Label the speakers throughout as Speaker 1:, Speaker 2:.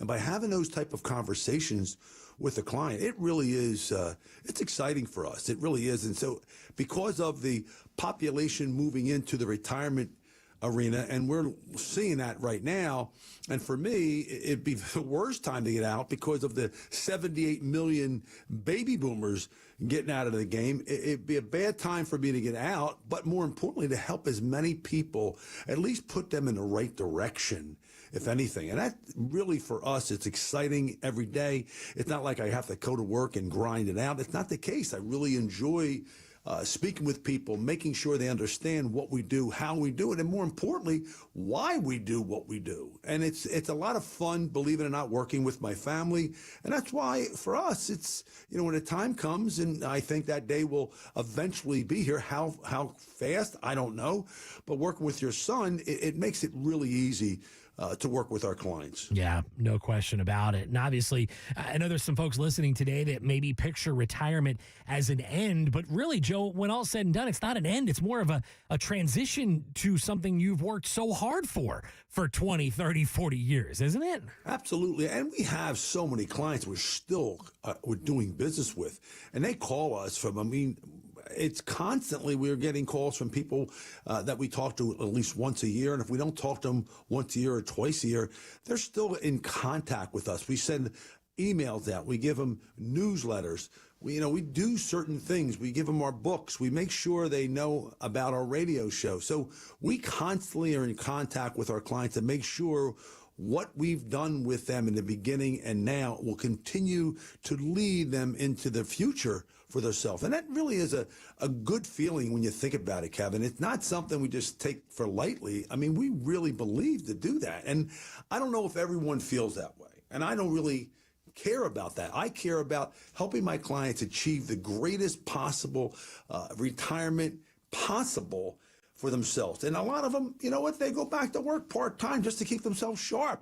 Speaker 1: And by having those type of conversations with the client, it really is, it's exciting for us. It really is. And so because of the population moving into the retirement arena, and we're seeing that right now. And for me, it'd be the worst time to get out because of the 78 million baby boomers getting out of the game. It'd be a bad time for me to get out, but more importantly, to help as many people, at least put them in the right direction, if anything. And that really, for us, it's exciting every day. It's not like I have to go to work and grind it out. It's not the case. I really enjoy speaking with people, making sure they understand what we do, how we do it, and more importantly, why we do what we do. And it's a lot of fun, believe it or not, working with my family. And that's why for us, it's, when the time comes, and I think that day will eventually be here, how fast, I don't know. But working with your son, it makes it really easy to work with our clients.
Speaker 2: Yeah, no question about it. And obviously, I know there's some folks listening today that maybe picture retirement as an end, but really, Joe, when all's said and done, it's not an end. It's more of a transition to something you've worked so hard for 20, 30, 40 years, isn't it?
Speaker 1: Absolutely. And we have so many clients we're still we're doing business with, and they call us from, it's constantly we're getting calls from people that we talk to at least once a year. And if we don't talk to them once a year or twice a year, they're still in contact with us. We send emails out. We give them newsletters. We do certain things. We give them our books. We make sure they know about our radio show. So we constantly are in contact with our clients to make sure what we've done with them in the beginning and now will continue to lead them into the future for themselves. And that really is a good feeling when you think about it, Kevin. It's not something we just take for lightly. We really believe to do that. And I don't know if everyone feels that way. And I don't really care about that. I care about helping my clients achieve the greatest possible retirement possible for themselves. And a lot of them, they go back to work part-time just to keep themselves sharp.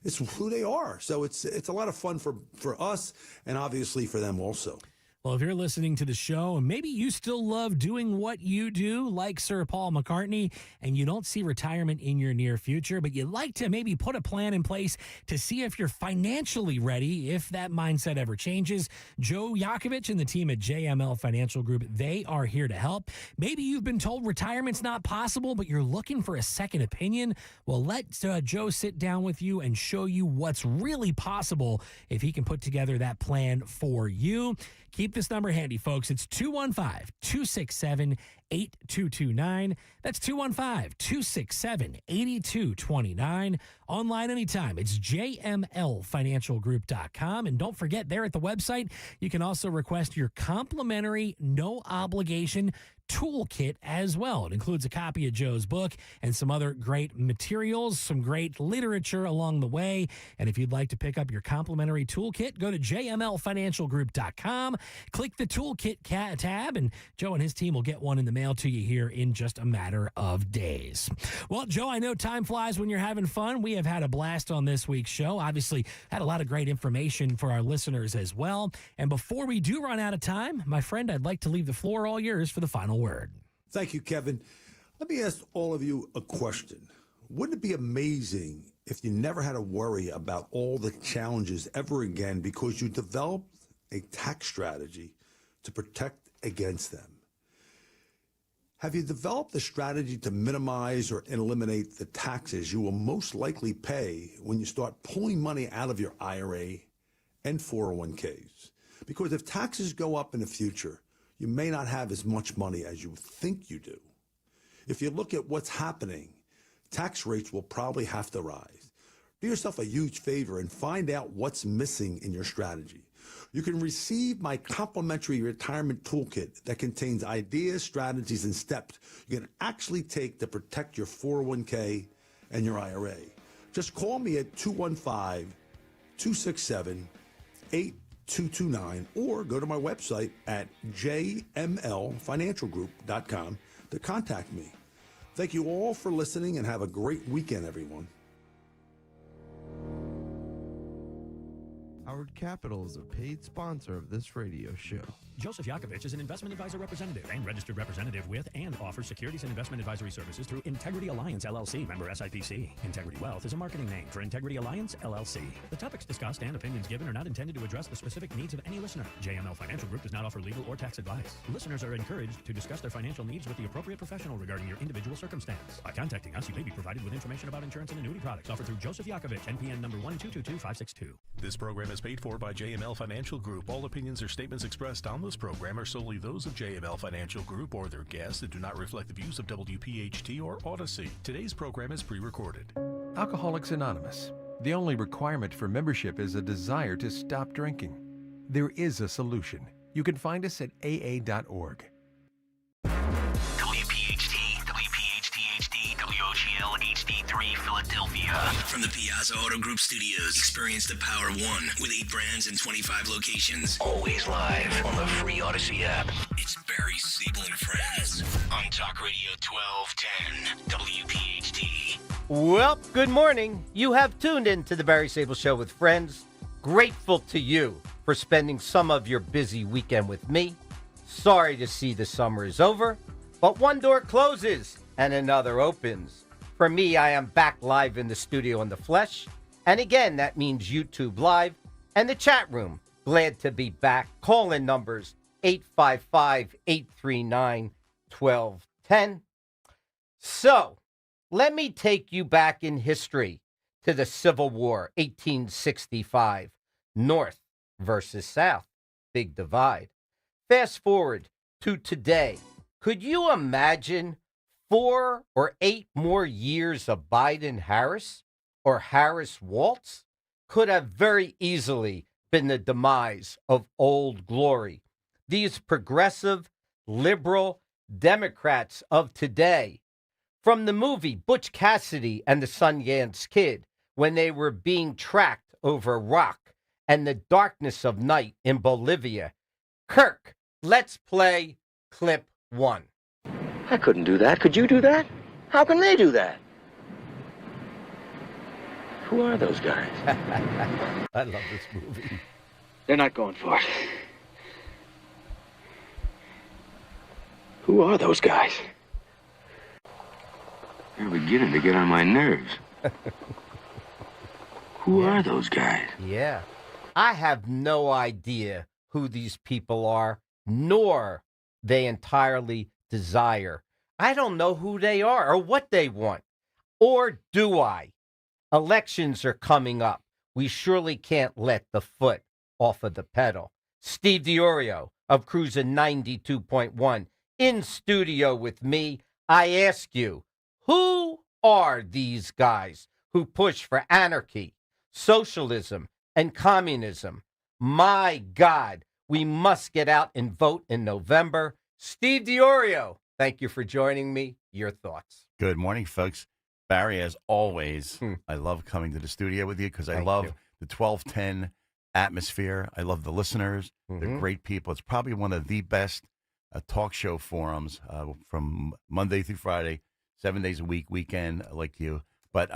Speaker 1: It's who they are. So it's a lot of fun for us and obviously for them also.
Speaker 2: Well, if you're listening to the show and maybe you still love doing what you do, like Sir Paul McCartney, and you don't see retirement in your near future, but you'd like to maybe put a plan in place to see if you're financially ready, if that mindset ever changes, Joe Yakovich and the team at JML Financial Group, they are here to help. Maybe you've been told retirement's not possible, but you're looking for a second opinion. Well, let Joe sit down with you and show you what's really possible if he can put together that plan for you. Keep this number handy, folks. It's 215-267-8229. That's 215-267-8229. Online anytime. It's jmlfinancialgroup.com. And don't forget, there at the website, you can also request your complimentary, no obligation toolkit as well. It includes a copy of Joe's book and some other great materials, some great literature along the way. And if you'd like to pick up your complimentary toolkit, go to jmlfinancialgroup.com, click the toolkit tab, and Joe and his team will get one in the mail to you here in just a matter of days. Well, Joe, I know time flies when you're having fun. We have had a blast on this week's show. Obviously, had a lot of great information for our listeners as well. And before we do run out of time, my friend, I'd like to leave the floor all yours for the final word.
Speaker 1: Thank you, Kevin. Let me ask all of you a question. Wouldn't it be amazing if you never had to worry about all the challenges ever again because you developed a tax strategy to protect against them? Have you developed a strategy to minimize or eliminate the taxes you will most likely pay when you start pulling money out of your IRA and 401ks? Because if taxes go up in the future, you may not have as much money as you think you do. If you look at what's happening, tax rates will probably have to rise. Do yourself a huge favor and find out what's missing in your strategy. You can receive my complimentary retirement toolkit that contains ideas, strategies, and steps you can actually take to protect your 401k and your IRA. Just call me at 215-267-8229 or go to my website at jmlfinancialgroup.com to contact me. Thank you all for listening and have a great weekend, everyone.
Speaker 3: Howard Capital is a paid sponsor of this radio show. Joseph Yakovich is an investment advisor representative and registered representative with and offers securities and investment advisory services through Integrity Alliance LLC, member SIPC. Integrity Wealth is a marketing name for Integrity Alliance LLC. The topics discussed and opinions given are not intended to address the specific needs of any listener. JML Financial Group does not offer legal or tax advice. Listeners are encouraged to discuss their financial needs with the appropriate professional regarding your individual circumstance. By contacting us, you may be provided with information about insurance and annuity products offered through Joseph Yakovich, NPN number 1222562.
Speaker 4: This program is paid for by JML Financial Group. All opinions or statements expressed on this program are solely those of JML Financial Group or their guests and do not reflect the views of WPHT or Odyssey. Today's program is pre-recorded.
Speaker 5: Alcoholics Anonymous. The only requirement for membership is a desire to stop drinking. There is a solution. You can find us at aa.org.
Speaker 6: WPHT, WPHT HD, WOGL HD3 Philadelphia. From the Piazza Auto Group Studios, experience the power of one with 8 brands and 25 locations. Always live on the free Odyssey app. It's Barry, Sable, and Friends on Talk Radio 1210 WPHT.
Speaker 7: Well, good morning. You have tuned in to the Barry Sable Show with friends. Grateful to you for spending some of your busy weekend with me. Sorry to see the summer is over, but one door closes and another opens. For me, I am back live in the studio in the flesh. And again, that means YouTube Live and the chat room. Glad to be back. Call-in numbers 855-839-1210. So, let me take you back in history to the Civil War, 1865. North versus South. Big divide. Fast forward to today. Could you imagine 4 or 8 more years of Biden-Harris or Harris-Waltz? Could have very easily been the demise of Old Glory. These progressive, liberal Democrats of today. From the movie Butch Cassidy and the Sundance Kid, when they were being tracked over rock and the darkness of night in Bolivia. Kirk, let's play clip 1.
Speaker 8: I couldn't do that. Could you do that? How can they do that? Who are those guys?
Speaker 7: I love this movie.
Speaker 8: They're not going for it. Who are those guys? They're beginning to get on my nerves. Who are those guys?
Speaker 7: Yeah. I have no idea who these people are, nor they entirely desire. I don't know who they are or what they want. Or do I? Elections are coming up. We surely can't let the foot off of the pedal. Steve DiOrio of Cruisin' 92.1 in studio with me. I ask you, who are these guys who push for anarchy, socialism, and communism? My God, we must get out and vote in November. Steve DiOrio, thank you for joining me. Your thoughts?
Speaker 9: Good morning, folks. Barry, as always, I love coming to the studio with you because I love the 1210 atmosphere. I love the listeners. They're great people. It's probably one of the best talk show forums from Monday through Friday, 7 days a week, weekend, like you. But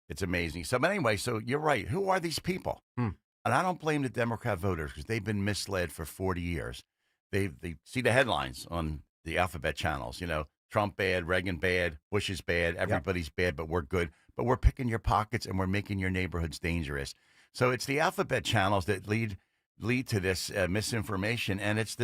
Speaker 9: it's amazing. So, but anyway, so you're right. Who are these people? And I don't blame the Democrat voters because they've been misled for 40 years. They see the headlines on the alphabet channels, you know, Trump bad, Reagan bad, Bush is bad, everybody's bad, but we're good. But we're picking your pockets and we're making your neighborhoods dangerous. So it's the alphabet channels that lead to this misinformation. And it's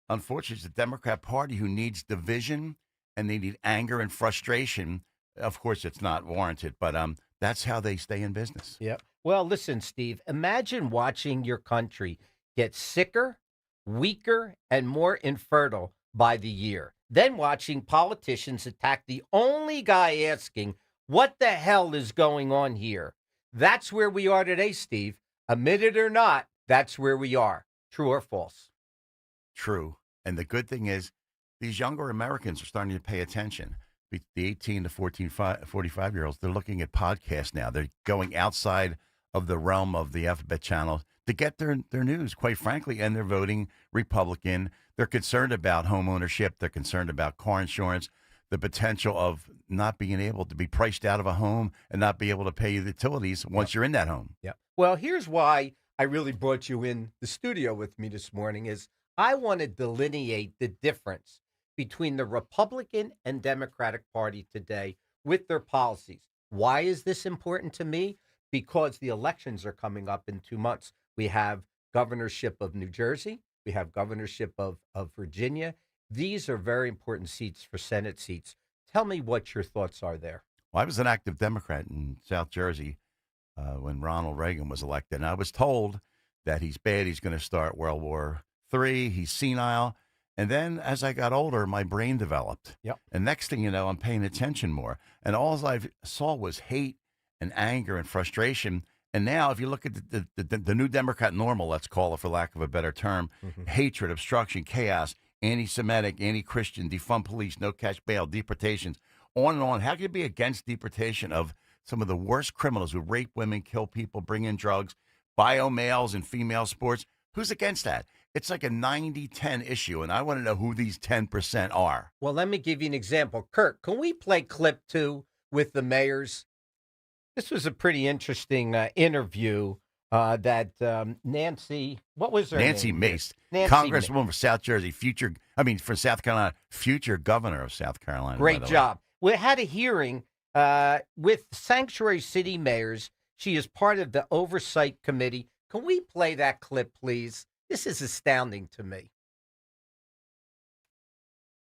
Speaker 9: unfortunately, it's the Democrat Party who needs division and they need anger and frustration. Of course, it's not warranted, but that's how they stay in business.
Speaker 7: Yep. Well, listen, Steve, imagine watching your country get sicker, weaker, and more infertile by the year. Then watching politicians attack the only guy asking, what the hell is going on here? That's where we are today, Steve. Admit it or not, that's where we are. True or false?
Speaker 9: True. And the good thing is these younger Americans are starting to pay attention. The 18 to 45-year-olds, they're looking at podcasts now. They're going outside of the realm of the alphabet channel to get their news, quite frankly, and they're voting Republican. They're concerned about home ownership. They're concerned about car insurance, the potential of not being able to be priced out of a home and not be able to pay utilities once you're in that home.
Speaker 7: Yeah. Well, here's why I really brought you in the studio with me this morning is I want to delineate the difference between the Republican and Democratic Party today with their policies. Why is this important to me? Because the elections are coming up in 2 months. We have governorship of New Jersey. We have governorship of Virginia. These are very important seats for Senate seats. Tell me what your thoughts are there.
Speaker 9: Well, I was an active Democrat in South Jersey when Ronald Reagan was elected, and I was told that he's bad. He's going to start World War III. He's senile. And then as I got older, my brain developed.
Speaker 7: Yep.
Speaker 9: And next thing you know, I'm paying attention more. And all I saw was hate and anger and frustration. And now if you look at the new Democrat normal, let's call it for lack of a better term, hatred, obstruction, chaos, anti-Semitic, anti-Christian, defund police, no cash bail, deportations, on and on. How can you be against deportation of some of the worst criminals who rape women, kill people, bring in drugs, bio males and female sports? Who's against that? It's like a 90-10 issue, and I want to know who these 10% are.
Speaker 7: Well, let me give you an example. Kurt, can we play clip 2 with the mayors? This was a pretty interesting interview that Nancy, what was her
Speaker 9: Nancy
Speaker 7: name?
Speaker 9: Mace,
Speaker 7: Nancy
Speaker 9: Congresswoman for South Jersey, for South Carolina, future governor of South Carolina.
Speaker 7: Great job. We had a hearing with Sanctuary City mayors. She is part of the oversight committee. Can we play that clip, please? This is astounding to me.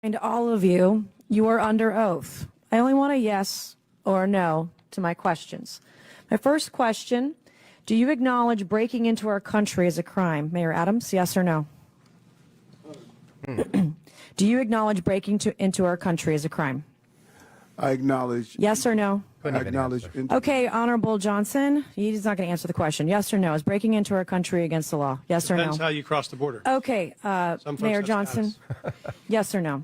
Speaker 10: And all of you, you are under oath. I only want a yes or no to my questions. My first question, do you acknowledge breaking into our country as a crime? Mayor Adams, yes or no? Do you acknowledge breaking into our country as a crime?
Speaker 11: I acknowledge.
Speaker 10: Yes or no?
Speaker 11: I acknowledge.
Speaker 10: Okay, Honorable Johnson, he's not going to answer the question. Yes or no? Is breaking into our country against the law? Yes or no?
Speaker 12: Depends how you cross the border.
Speaker 10: Okay, Mayor Johnson, yes or no?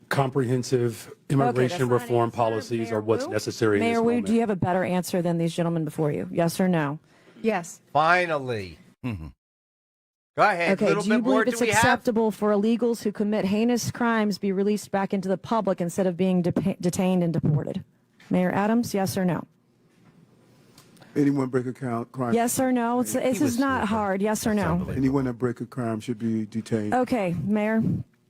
Speaker 12: Comprehensive immigration reform policies are what's necessary in this
Speaker 10: Mayor Wu,
Speaker 12: moment.
Speaker 10: do you have a better answer than these gentlemen before you? Yes or no?
Speaker 13: Yes.
Speaker 7: Finally. Go ahead.
Speaker 10: Okay,
Speaker 7: Little
Speaker 10: do you
Speaker 7: bit more.
Speaker 10: believe it's
Speaker 7: Do we have?
Speaker 10: acceptable for illegals who commit heinous crimes be released back into the public instead of being detained and deported? Mayor Adams, yes or no?
Speaker 11: Anyone break a crime?
Speaker 10: Yes or no? This is not hard. Yes or no?
Speaker 11: Anyone that break a crime should be detained.
Speaker 10: Okay, Mayor,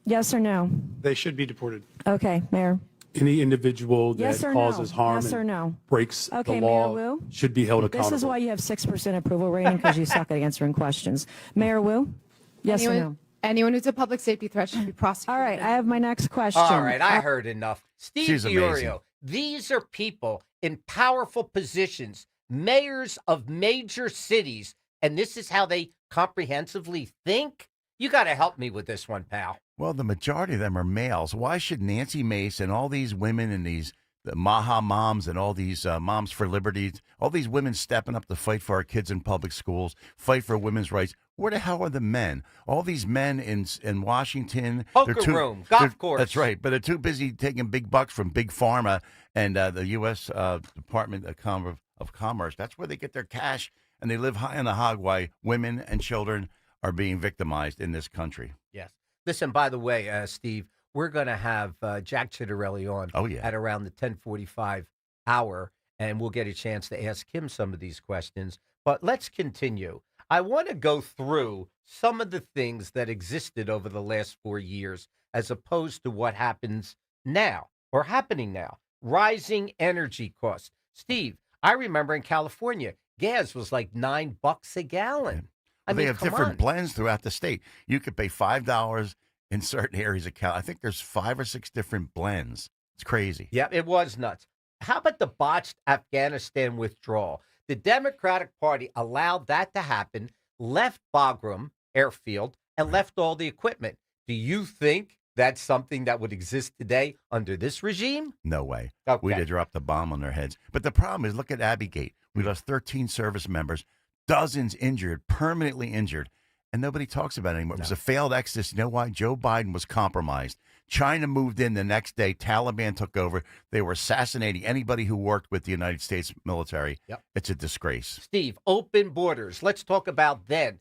Speaker 10: yes or no?
Speaker 12: They should be deported.
Speaker 10: Okay, Mayor.
Speaker 12: Any individual that
Speaker 10: Yes or
Speaker 12: causes
Speaker 10: no?
Speaker 12: harm
Speaker 10: Yes or
Speaker 12: and
Speaker 10: no?
Speaker 12: breaks
Speaker 10: Okay,
Speaker 12: the law
Speaker 10: Mayor Wu?
Speaker 12: should be held accountable.
Speaker 10: This is why you have 6% approval rating, because you suck at answering questions. Mayor Wu, yes or no?
Speaker 13: Anyone who's a public safety threat should be prosecuted.
Speaker 10: All right, I have my next question.
Speaker 7: All right, I heard enough. Steve
Speaker 9: She's amazing.
Speaker 7: DiOrio, these are people in powerful positions, mayors of major cities, and this is how they comprehensively think? You got to help me with this one, pal.
Speaker 9: Well, the majority of them are males. Why should Nancy Mace and all these women and the Maha moms and all these moms for liberty, all these women stepping up to fight for our kids in public schools, fight for women's rights? Where the hell are the men? All these men in Washington.
Speaker 7: Poker room, golf course.
Speaker 9: That's right. But they're too busy taking big bucks from Big Pharma and the U.S. Department of Commerce. That's where they get their cash, and they live high on the hog while women and children are being victimized in this country.
Speaker 7: Yes. Listen, by the way, Steve, we're going to have Jack Chitterelli on at around the 10:45 hour, and we'll get a chance to ask him some of these questions. But let's continue. I want to go through some of the things that existed over the last 4 years as opposed to what happens now or happening now. Rising energy costs. Steve, I remember in California, gas was like $9 a gallon.
Speaker 9: Well, they have different blends throughout the state. You could pay $5 in certain areas of Cal. I think there's 5 or 6 different blends. It's crazy.
Speaker 7: Yeah, it was nuts. How about the botched Afghanistan withdrawal? The Democratic Party allowed that to happen, left Bagram Airfield, and left all the equipment. Do you think that's something that would exist today under this regime?
Speaker 9: No way.
Speaker 7: Okay.
Speaker 9: We'd have dropped the bomb on their heads. But the problem is, look at Abbey Gate. We lost 13 service members, dozens injured, permanently injured, and nobody talks about it anymore. It was a failed exodus. You know why? Joe Biden was compromised. China moved in the next day. Taliban took over. They were assassinating anybody who worked with the United States military.
Speaker 7: Yep.
Speaker 9: It's a disgrace.
Speaker 7: Steve, open borders. Let's talk about then.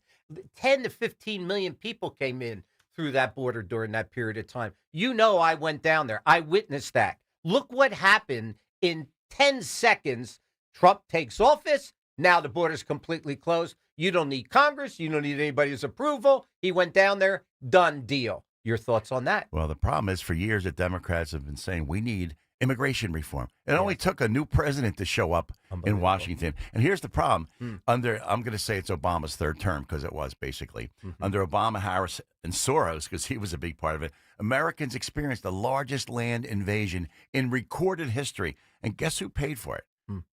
Speaker 7: 10 to 15 million people came in through that border during that period of time. You know, I went down there. I witnessed that. Look what happened in 10 seconds. Trump takes office. Now the border's completely closed. You don't need Congress. You don't need anybody's approval. He went down there. Done deal. Your thoughts on that?
Speaker 9: Well, the problem is for years the Democrats have been saying we need immigration reform. It only took a new president to show up in Washington. And here's the problem. I'm going to say it's Obama's third term because it was basically. Under Obama, Harris, and Soros, because he was a big part of it, Americans experienced the largest land invasion in recorded history. And guess who paid for it?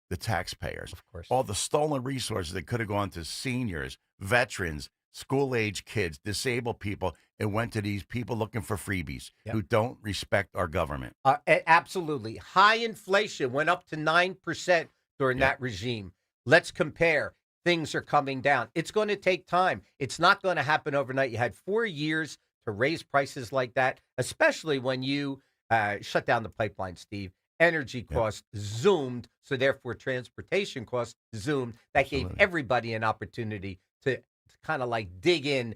Speaker 9: The taxpayers.
Speaker 7: Of course.
Speaker 9: All the stolen resources that could have gone to seniors, veterans, school-age kids, disabled people. It went to these people looking for freebies who don't respect our government.
Speaker 7: Absolutely. High inflation went up to 9% during that regime. Let's compare. Things are coming down. It's going to take time. It's not going to happen overnight. You had 4 years to raise prices like that, especially when you shut down the pipeline, Steve. Energy costs zoomed, so therefore transportation costs zoomed. That gave everybody an opportunity to kind of like dig in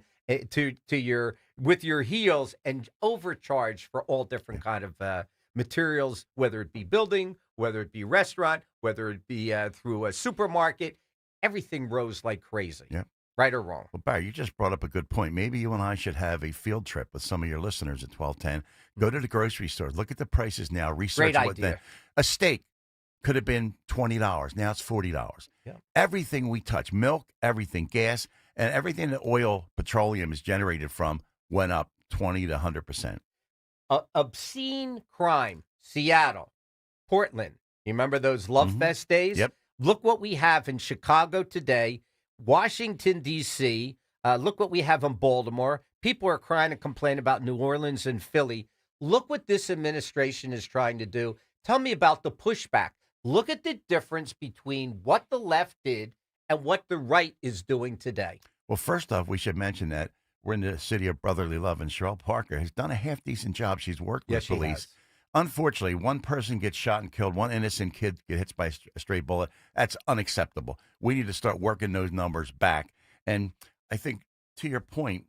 Speaker 7: to your with your heels and overcharge for all different kind of materials, whether it be building, whether it be restaurant, whether it be through a supermarket. Everything rose like crazy.
Speaker 9: Yeah.
Speaker 7: Right or wrong?
Speaker 9: Well, Barry, you just brought up a good point. Maybe you and I should have a field trip with some of your listeners at 1210. Go to the grocery store. Look at the prices now. Research
Speaker 7: Great
Speaker 9: what
Speaker 7: idea.
Speaker 9: A steak could have been $20. Now it's $40.
Speaker 7: Yeah.
Speaker 9: Everything we touch, milk, everything, gas, and everything that oil, petroleum is generated from went up 20 to 100%.
Speaker 7: Obscene crime. Seattle, Portland. You remember those Love Fest days?
Speaker 9: Yep.
Speaker 7: Look what we have in Chicago today. Washington, D.C., look what we have in Baltimore. People are crying and complaining about New Orleans and Philly. Look what this administration is trying to do. Tell me about the pushback. Look at the difference between what the left did and what the right is doing today.
Speaker 9: Well, first off, we should mention that we're in the city of brotherly love, and Cheryl Parker has done a half-decent job. She's worked with police.
Speaker 7: Has.
Speaker 9: Unfortunately, one person gets shot and killed. One innocent kid gets hit by a stray bullet. That's unacceptable. We need to start working those numbers back. And I think, to your point,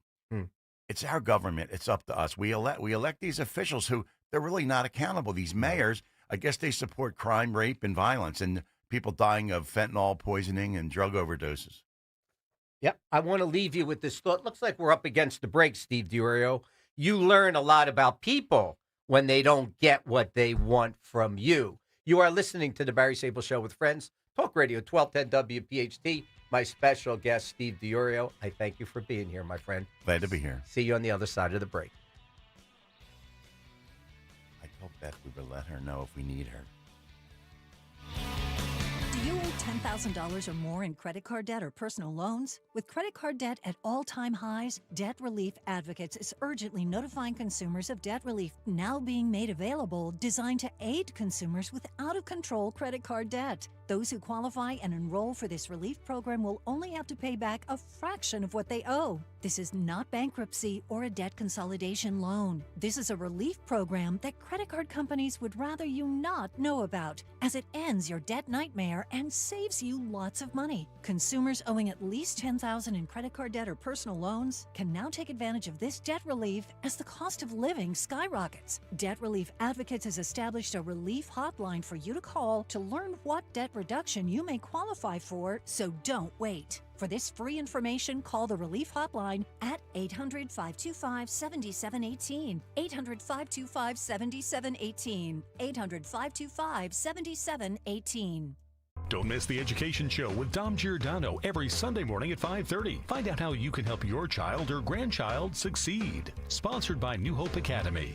Speaker 9: it's our government. It's up to us. We elect these officials who they're really not accountable. These mayors, I guess they support crime, rape, and violence, and people dying of fentanyl poisoning and drug overdoses.
Speaker 7: Yep. I want to leave you with this thought. Looks like we're up against the break, Steve Diorio. You learn a lot about people when they don't get what they want from you. You are listening to the Barry Sable Show with friends. Talk Radio 1210 WPHT. My special guest, Steve Diorio. I thank you for being here, my friend.
Speaker 9: Glad to be here.
Speaker 7: See you on the other side of the break.
Speaker 9: I told Beth we would let her know if we need her.
Speaker 14: Do you owe $10,000 or more in credit card debt or personal loans? With credit card debt at all-time highs, Debt Relief Advocates is urgently notifying consumers of debt relief now being made available, designed to aid consumers with out-of-control credit card debt. Those who qualify and enroll for this relief program will only have to pay back a fraction of what they owe. This is not bankruptcy or a debt consolidation loan. This is a relief program that credit card companies would rather you not know about, as it ends your debt nightmare and saves you lots of money. Consumers owing at least $10,000 in credit card debt or personal loans can now take advantage of this debt relief as the cost of living skyrockets. Debt Relief Advocates has established a relief hotline for you to call to learn what debt reduction you may qualify for, so don't wait. For this free information, call the Relief Hotline at 800-525-7718. 800-525-7718. 800-525-7718.
Speaker 4: Don't miss the Education Show with Dom Giordano every Sunday morning at 5:30. Find out how you can help your child or grandchild succeed. Sponsored by New Hope Academy.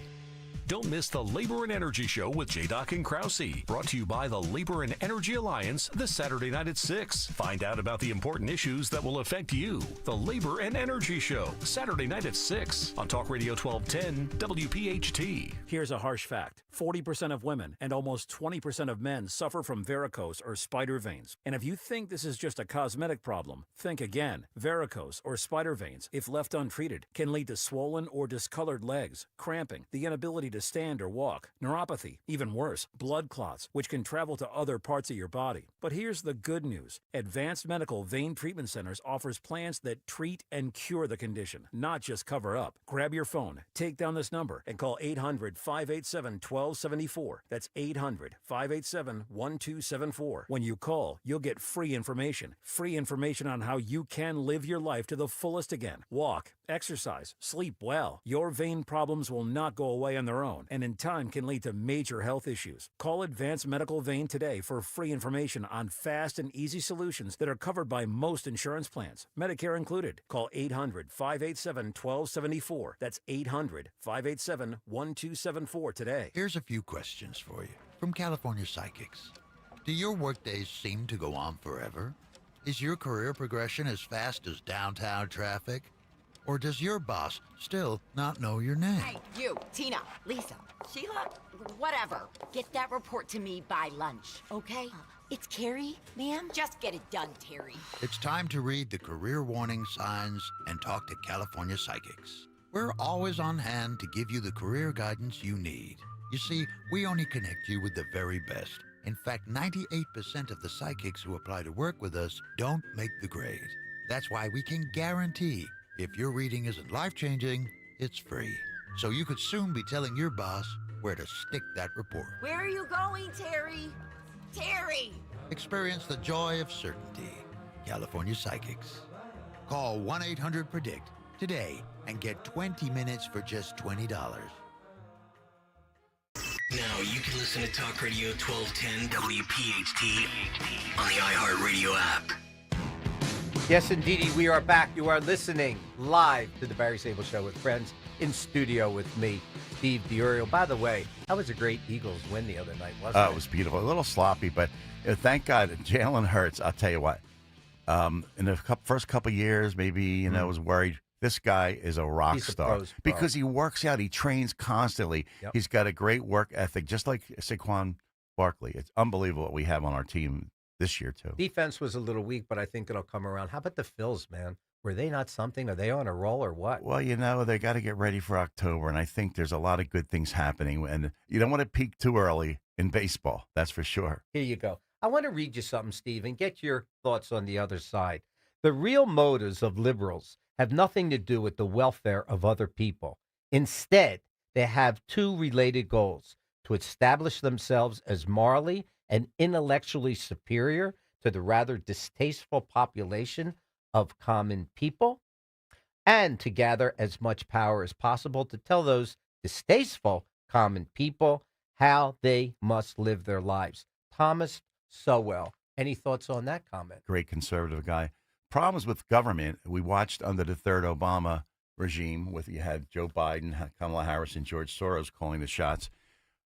Speaker 4: Don't miss the Labor and Energy Show with J-Doc and Krause. Brought to you by the Labor and Energy Alliance this Saturday night at 6. Find out about the important issues that will affect you. The Labor and Energy Show, Saturday night at 6 on Talk Radio 1210 WPHT.
Speaker 15: Here's a harsh fact. 40% of women and almost 20% of men suffer from varicose or spider veins. And if you think this is just a cosmetic problem, think again. Varicose or spider veins, if left untreated, can lead to swollen or discolored legs, cramping, the inability to stand or walk, neuropathy, even worse, blood clots, which can travel to other parts of your body. But here's the good news. Advanced Medical Vein Treatment Centers offers plans that treat and cure the condition, not just cover up. Grab your phone, take down this number, and call 800-587-1274. That's 800-587-1274. When you call, you'll get free information on how you can live your life to the fullest again. Walk exercise, sleep well. Your vein problems will not go away on their own, and in time can lead to major health issues. Call Advanced Medical Vein today for free information on fast and easy solutions that are covered by most insurance plans, Medicare included. Call 800-587-1274. That's 800-587-1274 today.
Speaker 16: Here's a few questions for you from California Psychics. Do your workdays seem to go on forever? Is your career progression as fast as downtown traffic? Or does your boss still not know your name?
Speaker 17: Hey, you, Tina, Lisa, Sheila, whatever. Get that report to me by lunch, okay? It's Carrie, ma'am. Just get it done, Terry.
Speaker 16: It's time to read the career warning signs and talk to California Psychics. We're always on hand to give you the career guidance you need. You see, we only connect you with the very best. In fact, 98% of the psychics who apply to work with us don't make the grade. That's why we can guarantee if your reading isn't life-changing, it's free. So you could soon be telling your boss where to stick that report.
Speaker 17: Where are you going, Terry? Terry!
Speaker 16: Experience the joy of certainty. California Psychics. Call 1-800-PREDICT today and get 20 minutes for just $20.
Speaker 6: Now you can listen to Talk Radio 1210 WPHT on the iHeartRadio app.
Speaker 7: Yes, indeedy, we are back. You are listening live to the Barry Sable Show with friends in studio with me, Steve D'Uriel. By the way, that was a great Eagles win the other night, wasn't it?
Speaker 9: It was beautiful. A little sloppy, but thank God Jalen Hurts, I'll tell you what, in the first couple years, maybe, I was worried. This guy is a rock star because he works out. He trains constantly.
Speaker 7: Yep.
Speaker 9: He's got a great work ethic, just like Saquon Barkley. It's unbelievable what we have on our team this year, too.
Speaker 7: Defense was a little weak, but I think it'll come around. How about the Phils, man? Were they not something? Are they on a roll or what?
Speaker 9: Well, they got to get ready for October, and I think there's a lot of good things happening. And you don't want to peak too early in baseball, that's for sure.
Speaker 7: Here you go. I want to read you something, Steve, and get your thoughts on the other side. The real motives of liberals have nothing to do with the welfare of other people. Instead, they have two related goals: to establish themselves as morally and intellectually superior to the rather distasteful population of common people, and to gather as much power as possible to tell those distasteful common people how they must live their lives. Thomas Sowell. Any thoughts on that comment?
Speaker 9: Great conservative guy. Problems with government, we watched under the third Obama regime with you had Joe Biden, Kamala Harris, and George Soros calling the shots.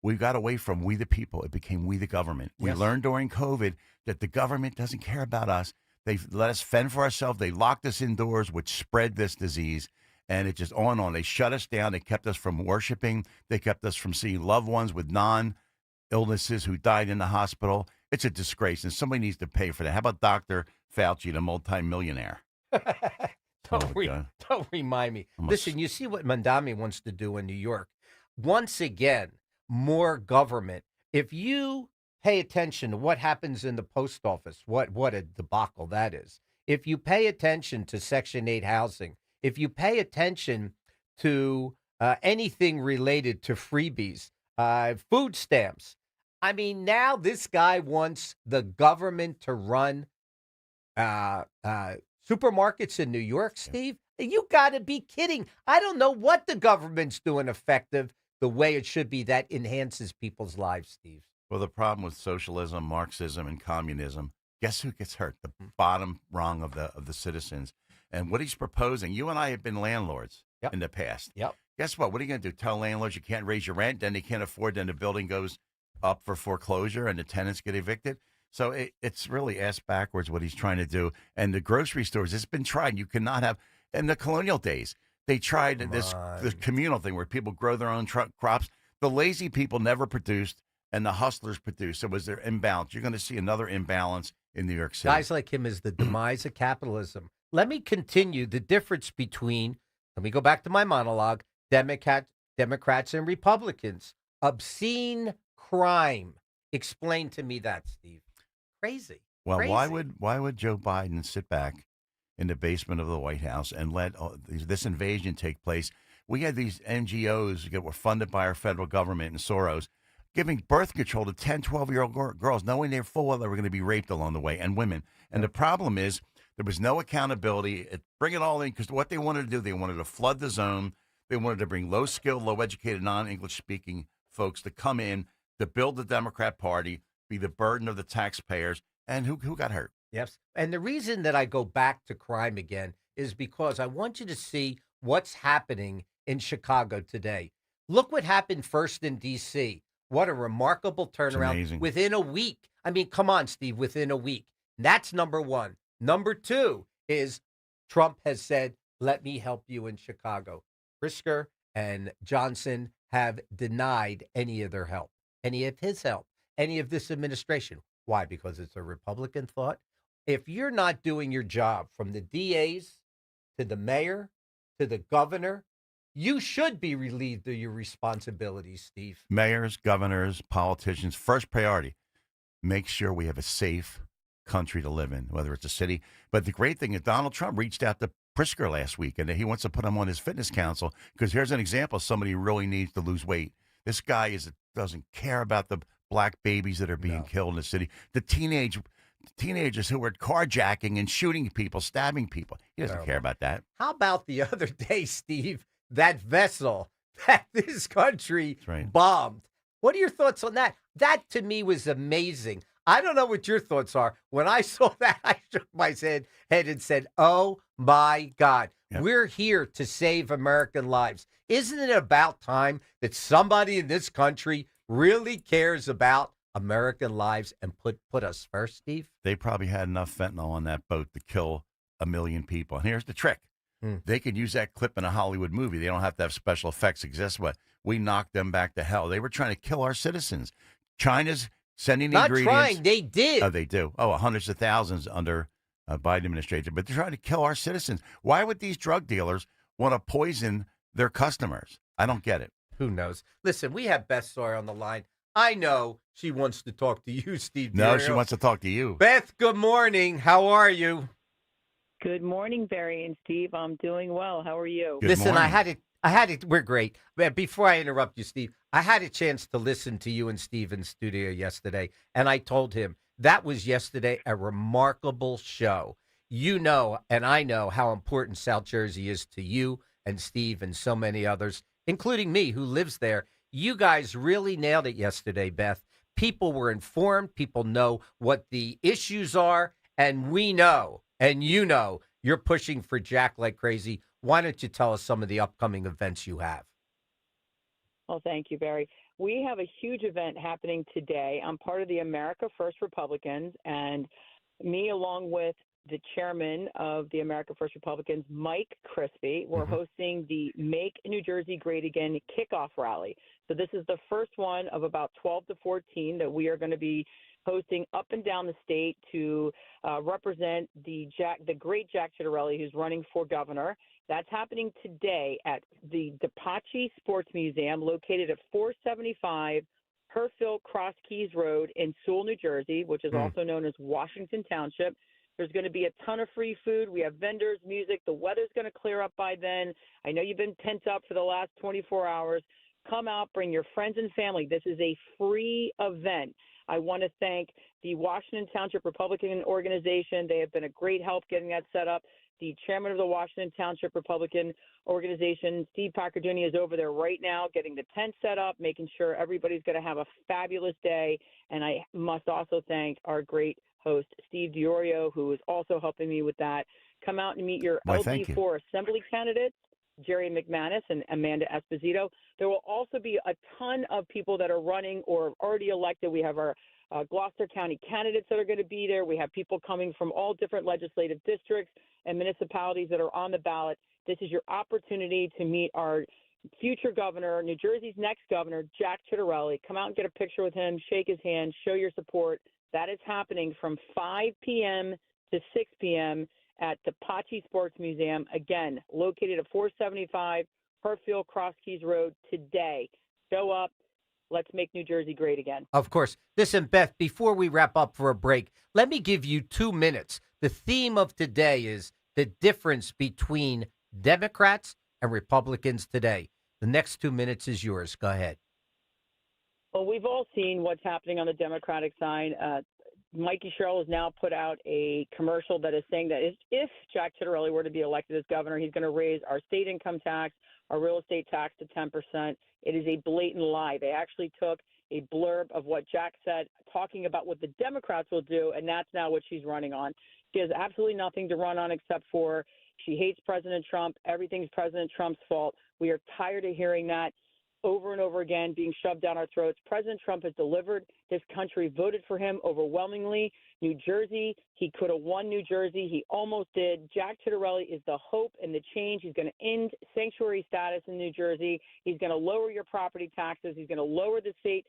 Speaker 9: We got away from we the people. It became we the government. We learned during COVID that the government doesn't care about us. They let us fend for ourselves. They locked us indoors, which spread this disease. And it just on and on. They shut us down. They kept us from worshiping. They kept us from seeing loved ones with non-illnesses who died in the hospital. It's a disgrace, and somebody needs to pay for that. How about Dr. Fauci, the multimillionaire?
Speaker 7: Don't remind me. Listen, you see what Mandami wants to do in New York. Once again, more government. If you pay attention to what happens in the post office, what a debacle that is. If you pay attention to Section 8 housing, if you pay attention to anything related to freebies, food stamps, I mean, now this guy wants the government to run supermarkets in New York, Steve. You got to be kidding. I don't know what the government's doing effective the way it should be that enhances people's lives, Steve.
Speaker 9: Well, the problem with socialism, Marxism, and communism, guess who gets hurt? The bottom rung of the citizens. And what he's proposing, you and I have been landlords in the past. Guess what? What are you going to do? Tell landlords you can't raise your rent, then they can't afford, then the building goes up for foreclosure and the tenants get evicted. So it's really ass backwards what he's trying to do. And the grocery stores, it's been tried. You cannot have, in the colonial days, they tried this communal thing where people grow their own crops. The lazy people never produced, and the hustlers produced. So was there imbalance? You're going to see another imbalance in New York City.
Speaker 7: Guys like him is the demise of capitalism. Let me continue the difference between, let me go back to my monologue, Democrats and Republicans. Obscene crime. Explain to me that, Steve. Crazy.
Speaker 9: Well,
Speaker 7: Crazy.
Speaker 9: why would Joe Biden sit back in the basement of the White House and let this invasion take place? We had these NGOs that were funded by our federal government and Soros giving birth control to 10, 12-year-old girls, knowing they're full well they were going to be raped along the way, and women. And the problem is There was no accountability. Bring it all in, because what they wanted to do, they wanted to flood the zone. They wanted to bring low-skilled, low-educated, non-English-speaking folks to come in to build the Democrat Party, be the burden of the taxpayers, and who got hurt?
Speaker 7: Yes. And the reason that I go back to crime again is because I want you to see what's happening in Chicago today. Look what happened first in D.C. What a remarkable turnaround
Speaker 9: amazing.
Speaker 7: within a week. I mean, come on, Steve, within a week. That's number one. Number two is Trump has said, let me help you in Chicago. Pritzker and Johnson have denied any of their help, any of his help, any of this administration. Why? Because it's a Republican thought. If you're not doing your job, from the DAs to the mayor to the governor, you should be relieved of your responsibilities, Steve.
Speaker 9: Mayors, governors, politicians, first priority, make sure we have a safe country to live in, whether it's a city. But the great thing is Donald Trump reached out to Pritzker last week, and he wants to put him on his fitness council, because here's an example of somebody who really needs to lose weight. This guy doesn't care about the black babies that are being killed in the city, the teenagers who were carjacking and shooting people, stabbing people. He doesn't care about that.
Speaker 7: How about the other day, Steve, that vessel that this country bombed? What are your thoughts on that? That, to me, was amazing. I don't know what your thoughts are. When I saw that, I shook my head and said, oh, my God, we're here to save American lives. Isn't it about time that somebody in this country really cares about American lives and put us first, Steve?
Speaker 9: They probably had enough fentanyl on that boat to kill 1 million people. And here's the trick. They could use that clip in a Hollywood movie. They don't have to have special effects. Guess what? We knocked them back to hell. They were trying to kill our citizens. China's sending the ingredients.
Speaker 7: Not trying. They did.
Speaker 9: Oh, they do. Oh, hundreds of thousands under Biden administration. But they're trying to kill our citizens. Why would these drug dealers want to poison their customers? I don't get it.
Speaker 7: Who knows? Listen, we have Beth Sawyer on the line. I know she wants to talk to you, Steve.
Speaker 9: No, she wants to talk to you.
Speaker 7: Beth, good morning. How are you?
Speaker 18: Good morning, Barry and Steve. I'm doing well. How are you?
Speaker 7: Listen, I had it. We're great. But before I interrupt you, Steve, I had a chance to listen to you and Steve in studio yesterday, and I told him that was yesterday a remarkable show. You know, and I know how important South Jersey is to you and Steve and so many others, including me, who lives there. You guys really nailed it yesterday, Beth. People were informed. People know what the issues are, and we know, and you know, you're pushing for Jack like crazy. Why don't you tell us some of the upcoming events you have?
Speaker 18: Well, thank you, Barry. We have a huge event happening today. I'm part of the America First Republicans, and me, along with the chairman of the America First Republicans, Mike Crispy, we're hosting the Make New Jersey Great Again kickoff rally. So this is the first one of about 12 to 14 that we are going to be hosting up and down the state to represent the great Jack Ciattarelli, who's running for governor. That's happening today at the DePace Sports Museum, located at 475 Herfield Cross Keys Road in Sewell, New Jersey, which is also known as Washington Township. There's going to be a ton of free food. We have vendors, music. The weather's going to clear up by then. I know you've been pent up for the last 24 hours. Come out, bring your friends and family. This is a free event. I want to thank the Washington Township Republican Organization. They have been a great help getting that set up. The chairman of the Washington Township Republican Organization, Steve Packarduni, is over there right now getting the tent set up, making sure everybody's going to have a fabulous day. And I must also thank our great host, Steve DiOrio, who is also helping me with that. Come out and meet your LD4 Assembly candidates, Jerry McManus and Amanda Esposito. There will also be a ton of people that are running or already elected. We have our Gloucester County candidates that are going to be there. We have people coming from all different legislative districts and municipalities that are on the ballot. This is your opportunity to meet our future governor, New Jersey's next governor, Jack Ciattarelli. Come out and get a picture with him, shake his hand, show your support. That is happening from 5 p.m. to 6 p.m. at the DePace Sports Museum, again, located at 475 Herfield Cross Keys Road today. Show up. Let's make New Jersey great again.
Speaker 7: Of course. Listen, Beth, before we wrap up for a break, let me give you 2 minutes. The theme of today is the difference between Democrats and Republicans today. The next 2 minutes is yours. Go ahead.
Speaker 18: Well, we've all seen what's happening on the Democratic side. Mikey Sherrill has now put out a commercial that is saying that if Jack Ciattarelli were to be elected as governor, he's going to raise our state income tax, our real estate tax to 10%. It is a blatant lie. They actually took a blurb of what Jack said, talking about what the Democrats will do, and that's now what she's running on. She has absolutely nothing to run on except for she hates President Trump. Everything's President Trump's fault. We are tired of hearing that over and over again being shoved down our throats. President Trump has delivered. This country voted for him overwhelmingly. New Jersey, he could have won New Jersey. He almost did. Jack Ciattarelli is the hope and the change. He's going to end sanctuary status in New Jersey. He's going to lower your property taxes. He's going to lower the state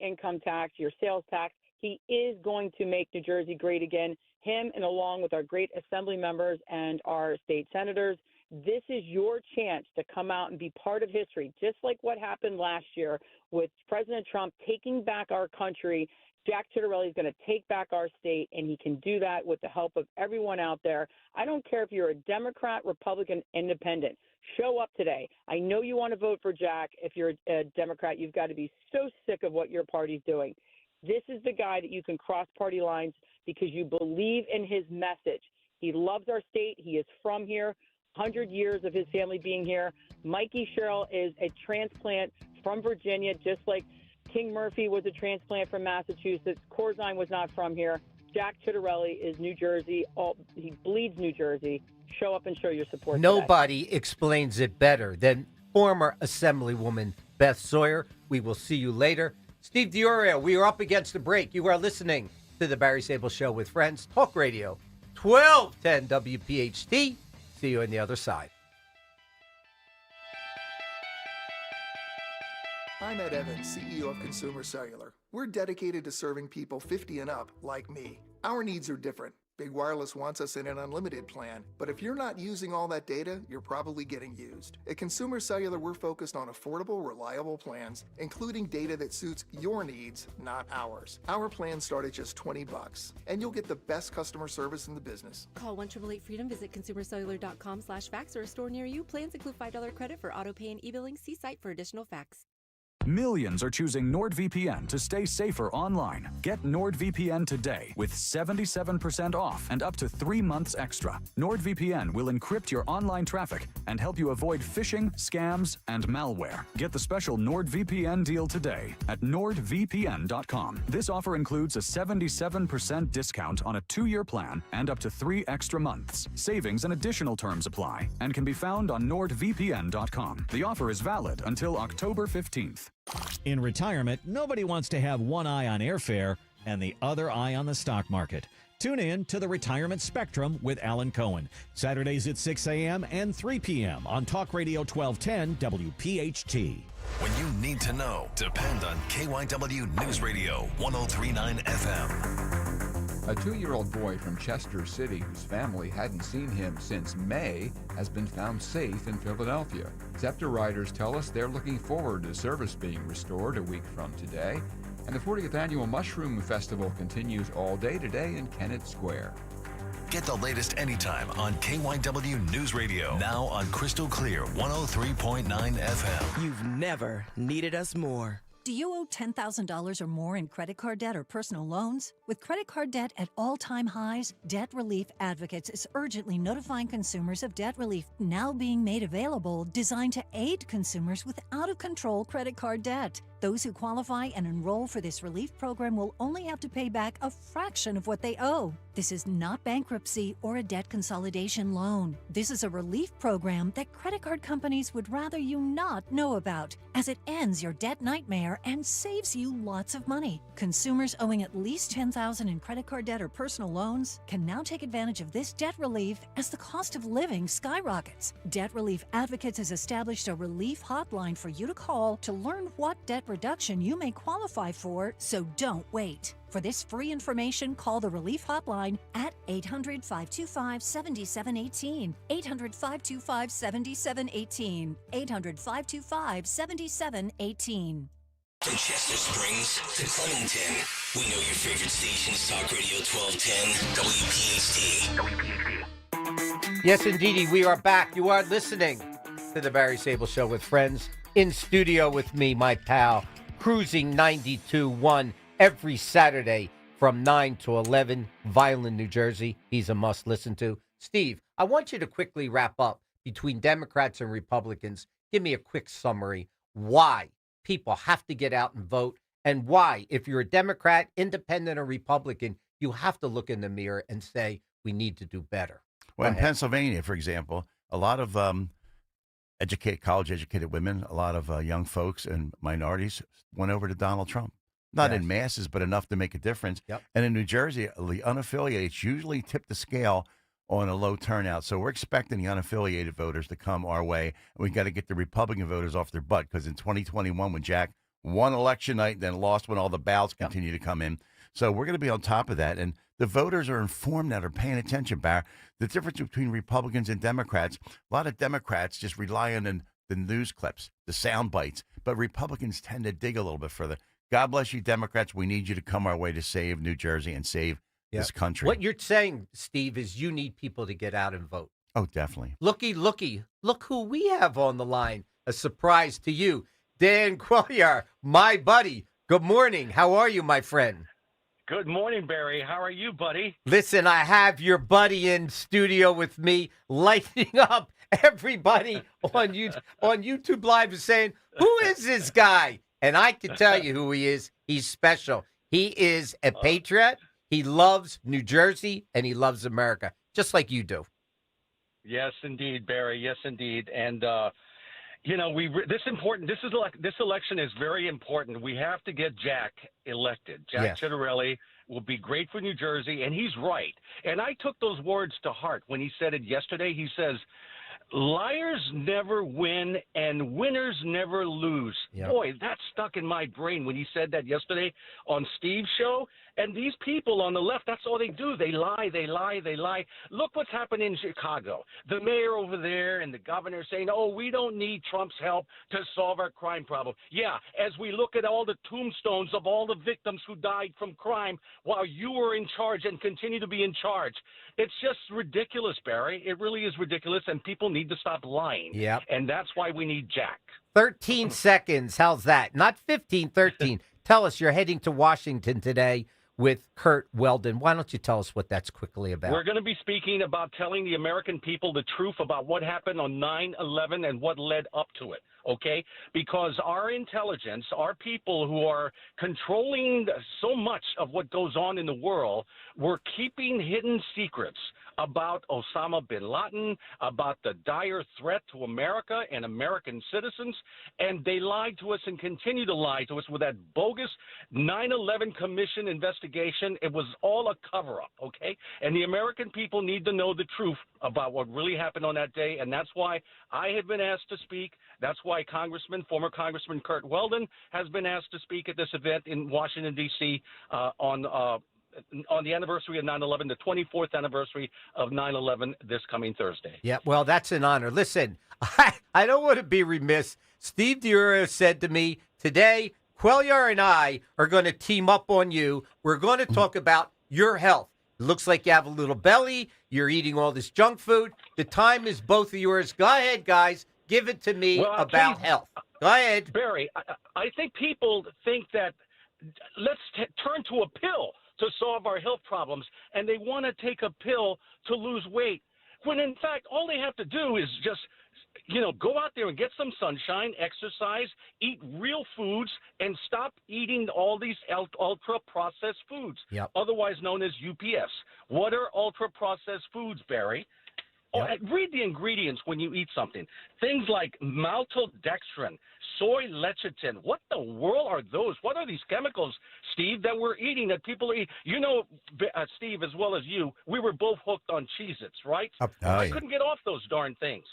Speaker 18: income tax, your sales tax. He is going to make New Jersey great again, him and along with our great assembly members and our state senators. This is your chance to come out and be part of history, just like what happened last year with President Trump taking back our country. Jack Ciattarelli is going to take back our state, and he can do that with the help of everyone out there. I don't care if you're a Democrat, Republican, Independent. Show up today. I know you want to vote for Jack. If you're a Democrat, you've got to be so sick of what your party's doing. This is the guy that you can cross party lines because you believe in his message. He loves our state. He is from here. 100 years of his family being here. Mikey Sherrill is a transplant from Virginia, just like King Murphy was a transplant from Massachusetts. Corzine was not from here. Jack Ciattarelli is New Jersey. He bleeds New Jersey. Show up and show your support.
Speaker 7: Nobody explains it better than former Assemblywoman Beth Sawyer. We will see you later. Steve DiOrio, we are up against the break. You are listening to the Barry Sable Show with Friends, Talk Radio, 1210 WPHT. See you on the other side.
Speaker 19: I'm Ed Evans, CEO of Consumer Cellular. We're dedicated to serving people 50 and up, like me. Our needs are different. Big Wireless wants us in an unlimited plan, but if you're not using all that data, you're probably getting used. At Consumer Cellular, we're focused on affordable, reliable plans, including data that suits your needs, not ours. Our plans start at just $20, and you'll get the best customer service in the business.
Speaker 20: Call 1-888-FREEDOM, visit consumercellular.com/facts or a store near you. Plans include $5 credit for auto pay and e-billing. See site for additional facts.
Speaker 21: Millions are choosing NordVPN to stay safer online. Get NordVPN today with 77% off and up to 3 months extra. NordVPN will encrypt your online traffic and help you avoid phishing, scams, and malware. Get the special NordVPN deal today at nordvpn.com. This offer includes a 77% discount on a 2-year plan and up to 3 extra months. Savings and additional terms apply and can be found on nordvpn.com. The offer is valid until October 15th.
Speaker 22: In retirement, nobody wants to have one eye on airfare and the other eye on the stock market. Tune in to the Retirement Spectrum with Alan Cohen, Saturdays at 6 a.m. and 3 p.m. on Talk Radio 1210 WPHT.
Speaker 23: When you need to know, depend on KYW News Radio 1039 FM.
Speaker 24: A 2-year-old boy from Chester City whose family hadn't seen him since May has been found safe in Philadelphia. SEPTA riders tell us they're looking forward to service being restored a week from today. And the 40th Annual Mushroom Festival continues all day today in Kennett Square.
Speaker 23: Get the latest anytime on KYW News Radio. Now on Crystal Clear 103.9 FM.
Speaker 25: You've never needed us more.
Speaker 14: Do you owe $10,000 or more in credit card debt or personal loans? With credit card debt at all-time highs, Debt Relief Advocates is urgently notifying consumers of debt relief now being made available, designed to aid consumers with out-of-control credit card debt. Those who qualify and enroll for this relief program will only have to pay back a fraction of what they owe. This is not bankruptcy or a debt consolidation loan. This is a relief program that credit card companies would rather you not know about, as it ends your debt nightmare and saves you lots of money. Consumers owing at least $10,000 in credit card debt or personal loans can now take advantage of this debt relief as the cost of living skyrockets. Debt Relief Advocates has established a relief hotline for you to call to learn what debt reduction you may qualify for, so don't wait. For this free information, call the Relief Hotline at 800-525-7718, 800-525-7718, 800-525-7718.
Speaker 6: From Chester Springs to Clemington, we know your favorite stations, Talk Radio 1210, WPHT.
Speaker 7: Yes, indeedy, we are back. You are listening to the Barry Sable Show with Friends. In studio with me, my pal, Cruising 92.1 every Saturday, from 9 to 11, Violin, New Jersey. He's a must listen to. Steve, I want you to quickly wrap up between Democrats and Republicans. Give me a quick summary why people have to get out and vote, and why, if you're a Democrat, independent, or Republican, you have to look in the mirror and say, we need to do better.
Speaker 9: Well, in Pennsylvania, for example, a lot of college-educated women, a lot of young folks and minorities went over to Donald Trump. Not in masses, but enough to make a difference.
Speaker 7: Yep.
Speaker 9: And in New Jersey, the unaffiliated usually tip the scale on a low turnout. So we're expecting the unaffiliated voters to come our way. And we got to get the Republican voters off their butt, because in 2021, when Jack won election night, then lost when all the ballots continue to come in. So we're going to be on top of that. And the voters are informed now, are paying attention, Barry. The difference between Republicans and Democrats, a lot of Democrats just rely on the news clips, the sound bites, but Republicans tend to dig a little bit further. God bless you, Democrats. We need you to come our way to save New Jersey and save this country.
Speaker 7: What you're saying, Steve, is you need people to get out and vote.
Speaker 9: Oh, definitely.
Speaker 7: Looky, look who we have on the line. A surprise to you. Dan Quillier, my buddy. Good morning. How are you, my friend?
Speaker 1: Good morning, Barry. How are you, buddy?
Speaker 7: Listen, I have your buddy in studio with me, lighting up everybody on YouTube Live is saying, who is this guy? And I can tell you who he is. He's special. He is a patriot. He loves New Jersey, and he loves America, just like you do.
Speaker 1: Yes, indeed, Barry. Yes, indeed. And, this election is very important. We have to get Jack elected. Jack Ciattarelli will be great for New Jersey, and he's right. And I took those words to heart when he said it yesterday. He says, liars never win and winners never lose.
Speaker 7: Yep.
Speaker 1: Boy, that stuck in my brain when he said that yesterday on Steve's show. And these people on the left, that's all they do. They lie, they lie, they lie. Look what's happened in Chicago. The mayor over there and the governor saying, oh, we don't need Trump's help to solve our crime problem. Yeah, as we look at all the tombstones of all the victims who died from crime while you were in charge and continue to be in charge. It's just ridiculous, Barry. It really is ridiculous, and people need to stop lying.
Speaker 7: Yep.
Speaker 1: And that's why we need Jack.
Speaker 7: 13 seconds. How's that? Not 15, 13. Tell us, you're heading to Washington today with Kurt Weldon. Why don't you tell us what that's quickly about?
Speaker 1: We're going to be speaking about telling the American people the truth about what happened on 9/11 and what led up to it, okay? Because our intelligence, our people who are controlling so much of what goes on in the world, we're keeping hidden secrets about Osama bin Laden, about the dire threat to America and American citizens, and they lied to us and continue to lie to us with that bogus 9/11 Commission investigation. It was all a cover-up, okay? And the American people need to know the truth about what really happened on that day, and that's why I have been asked to speak. That's why former Congressman Kurt Weldon has been asked to speak at this event in Washington, D.C. On the anniversary of 9/11, the 24th anniversary of 9/11 this coming Thursday.
Speaker 7: Yeah, well, that's an honor. Listen, I don't want to be remiss. Steve DiUrio said to me today, Quillier and I are going to team up on you. We're going to talk about your health. It looks like you have a little belly. You're eating all this junk food. The time is both of yours. Go ahead, guys. Give it to me about health. Go ahead.
Speaker 1: Barry, I think people think that let's turn to a pill to solve our health problems, and they want to take a pill to lose weight, when in fact all they have to do is just go out there and get some sunshine, exercise, eat real foods, and stop eating all these ultra-processed foods, otherwise known as UPS. What are ultra-processed foods, Barry? Read the ingredients when you eat something. Things like maltodextrin, soy lecithin. What the world are those? What are these chemicals, Steve, that we're eating, that people eat? You know, Steve, as well as you, we were both hooked on Cheez-Its, right? I couldn't get off those darn things.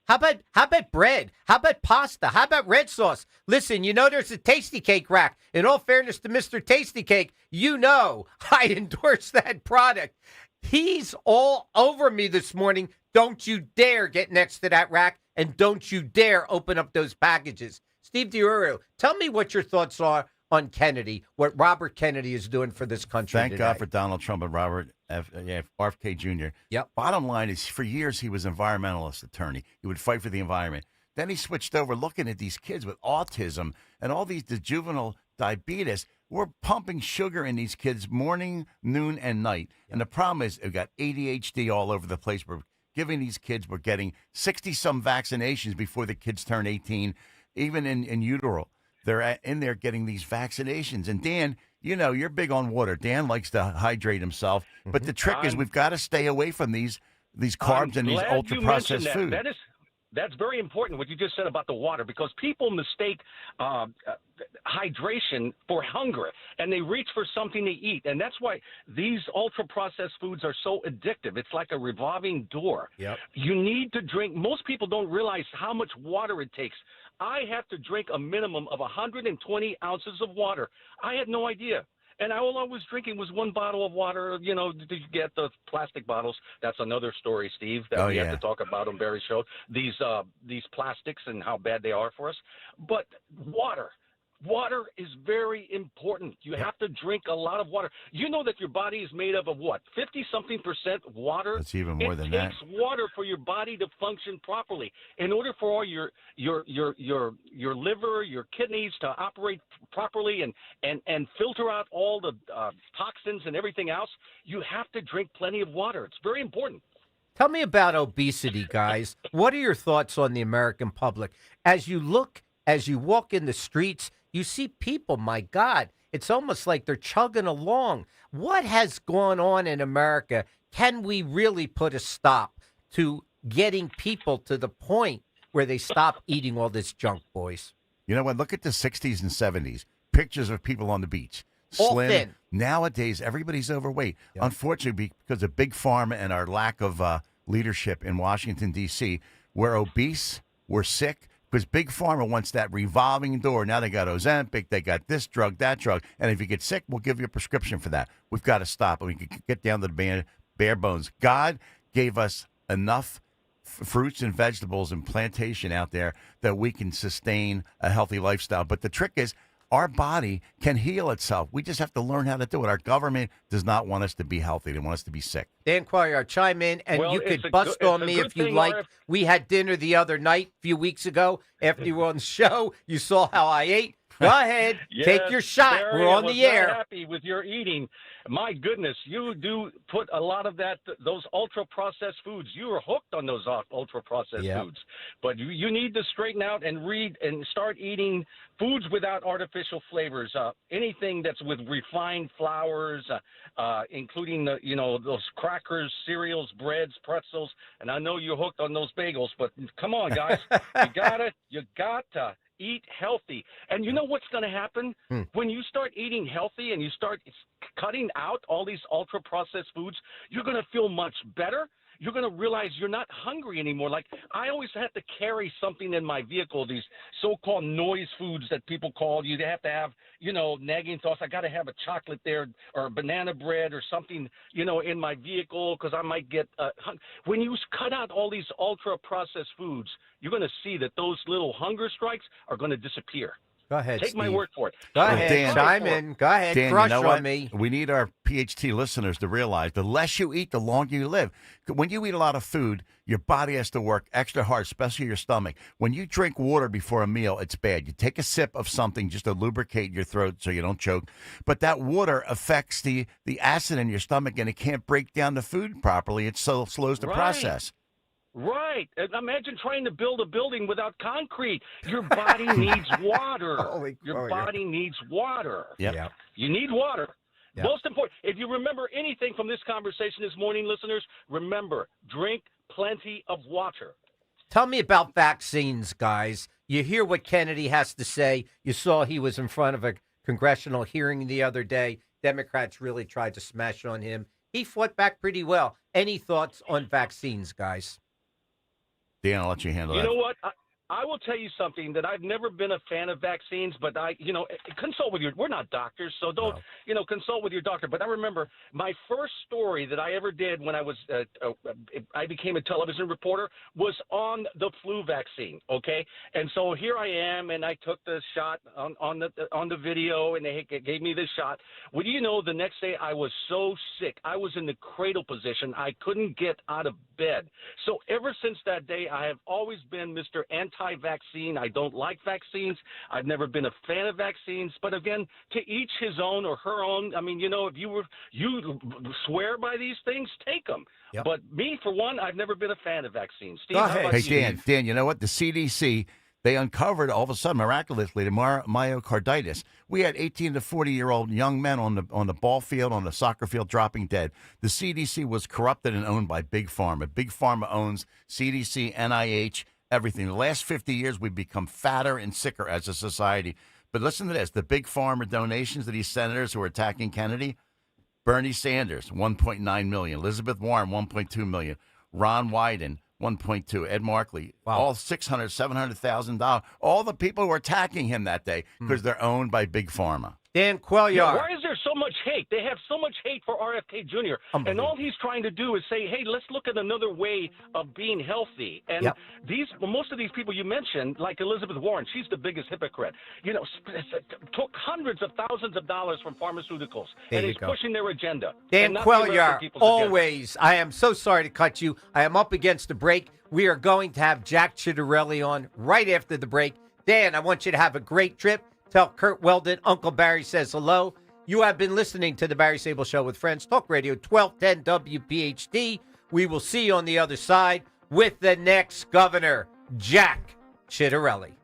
Speaker 7: How about bread? How about pasta? How about red sauce? Listen, there's a Tasty Cake rack. In all fairness to Mr. Tasty Cake, I endorse that product. He's all over me this morning. Don't you dare get next to that rack, and don't you dare open up those packages. Steve DiUrio, tell me what your thoughts are on Kennedy, what Robert Kennedy is doing for this country
Speaker 9: Thank
Speaker 7: today.
Speaker 9: God for Donald Trump and Robert RFK Jr.
Speaker 7: Yep.
Speaker 9: Bottom line is, for years, he was an environmentalist attorney. He would fight for the environment. Then he switched over looking at these kids with autism and all the juvenile diabetes. We're pumping sugar in these kids morning, noon, and night. And the problem is they've got ADHD all over the place. We're giving these kids, we're getting 60-some vaccinations before the kids turn 18, even in utero. They're in there getting these vaccinations. And Dan, you know, you're big on water. Dan likes to hydrate himself. But the trick is we've got to stay away from these carbs and these ultra-processed food.
Speaker 1: That's very important, what you just said about the water, because people mistake hydration for hunger, and they reach for something to eat. And that's why these ultra-processed foods are so addictive. It's like a revolving door.
Speaker 7: Yep.
Speaker 1: You need to drink. Most people don't realize how much water it takes. I have to drink a minimum of 120 ounces of water. I had no idea. And all I was drinking was one bottle of water. You know, did you get the plastic bottles? That's another story, Steve, that we have to talk about on Barry's show. These plastics and how bad they are for us. But water is very important. You have to drink a lot of water. You know that your body is made up of what? 50-something% water?
Speaker 9: That's even more than that.
Speaker 1: It takes water for your body to function properly. In order for all your liver, your kidneys to operate properly and filter out all the toxins and everything else, you have to drink plenty of water. It's very important.
Speaker 7: Tell me about obesity, guys. What are your thoughts on the American public? As you walk in the streets, you see people, my God, it's almost like they're chugging along. What has gone on in America? Can we really put a stop to getting people to the point where they stop eating all this junk, boys?
Speaker 9: You know what? Look at the 60s and 70s. Pictures of people on the beach.
Speaker 7: All
Speaker 9: Slim.
Speaker 7: thin.
Speaker 9: Nowadays, everybody's overweight.
Speaker 7: Yep.
Speaker 9: Unfortunately, because of Big Pharma and our lack of leadership in Washington, D.C., we're obese, we're sick, because Big Pharma wants that revolving door. Now they got Ozempic, they got this drug, that drug. And if you get sick, we'll give you a prescription for that. We've got to stop. And we can get down to the bare bones. God gave us enough fruits and vegetables and plantation out there that we can sustain a healthy lifestyle. But the trick is, our body can heal itself. We just have to learn how to do it. Our government does not want us to be healthy. They want us to be sick.
Speaker 7: Dan Quire, chime in, and you could bust on me if you like. We had dinner the other night, a few weeks ago, after you were on the show. You saw how I ate. Go ahead.
Speaker 1: Yes,
Speaker 7: take your shot.
Speaker 1: Barry,
Speaker 7: We're on the air.
Speaker 1: I'm happy with your eating. My goodness, you do put a lot of those ultra-processed foods. You are hooked on those ultra-processed foods. But you need to straighten out and read and start eating foods without artificial flavors. Anything that's with refined flours, including those crackers, cereals, breads, pretzels. And I know you're hooked on those bagels, but come on, guys, you gotta eat healthy. And you know what's going to happen? When you start eating healthy and you start cutting out all these ultra-processed foods, you're going to feel much better. You're going to realize you're not hungry anymore. Like, I always had to carry something in my vehicle, these so-called noise foods that people call you. They have to have, nagging thoughts. I got to have a chocolate there or a banana bread or something, in my vehicle because I might get when you cut out all these ultra-processed foods, you're going to see that those little hunger strikes are going to disappear.
Speaker 7: Go ahead,
Speaker 1: Take my word for it.
Speaker 7: Go ahead,
Speaker 9: Dan,
Speaker 7: chime in. Go ahead,
Speaker 9: Dan,
Speaker 7: crush
Speaker 9: you know
Speaker 7: on
Speaker 9: what?
Speaker 7: me.
Speaker 9: We need our PHT listeners to realize the less you eat, the longer you live. When you eat a lot of food, your body has to work extra hard, especially your stomach. When you drink water before a meal, it's bad. You take a sip of something just to lubricate your throat so you don't choke. But that water affects the acid in your stomach, and it can't break down the food properly. It slows the process.
Speaker 1: Right. Imagine trying to build a building without concrete. Your body needs water. Your body needs water.
Speaker 9: Yep.
Speaker 1: You need water.
Speaker 7: Yep.
Speaker 1: Most important, if you remember anything from this conversation this morning, listeners, remember, drink plenty of water.
Speaker 7: Tell me about vaccines, guys. You hear what Kennedy has to say. You saw he was in front of a congressional hearing the other day. Democrats really tried to smash on him. He fought back pretty well. Any thoughts on vaccines, guys?
Speaker 9: Dan, I'll let you handle that.
Speaker 1: You know what? I will tell you something that I've never been a fan of vaccines, but consult with we're not doctors, so don't, consult with your doctor. But I remember my first story that I ever did when I was, I became a television reporter was on the flu vaccine. Okay. And so here I am, and I took the shot on the video, and they gave me the shot. Well, the next day I was so sick. I was in the cradle position. I couldn't get out of bed. So ever since that day, I have always been Mr. anti-vaccine. I don't like vaccines. I've never been a fan of vaccines. But again, to each his own or her own. I mean, you know, if you swear by these things, take them.
Speaker 7: Yep.
Speaker 1: But me, for one, I've never been a fan of vaccines. Steve,
Speaker 7: Go
Speaker 1: how
Speaker 7: ahead.
Speaker 1: about
Speaker 9: Hey,
Speaker 1: you?
Speaker 9: Dan, you know what? The CDC, they uncovered all of a sudden, miraculously, the myocarditis. We had 18 to 40-year-old young men on the ball field, on the soccer field, dropping dead. The CDC was corrupted and owned by Big Pharma. Big Pharma owns CDC, NIH, everything. The last 50 years, we've become fatter and sicker as a society. But listen to this. The Big Pharma donations to these senators who are attacking Kennedy, Bernie Sanders, $1.9 million. Elizabeth Warren, $1.2 million. Ron Wyden, $1.2. Ed Markley, all $600,000, $700,000. All the people who were attacking him that day because they're owned by Big Pharma.
Speaker 7: Dan Quelliar.
Speaker 1: Yeah, why is there so much hate? They have so much hate for RFK Jr. And all he's trying to do is say, hey, let's look at another way of being healthy. And most of these people you mentioned, like Elizabeth Warren, she's the biggest hypocrite. You know, took hundreds of thousands of dollars from pharmaceuticals and is pushing their agenda.
Speaker 7: Dan Quelliar, always. I am so sorry to cut you. I am up against the break. We are going to have Jack Chitterelli on right after the break. Dan, I want you to have a great trip. Tell Kurt Weldon Uncle Barry says hello. You have been listening to the Barry Sable Show with Friends, Talk Radio 1210 WPHT. We will see you on the other side with the next governor, Jack Chitterelli.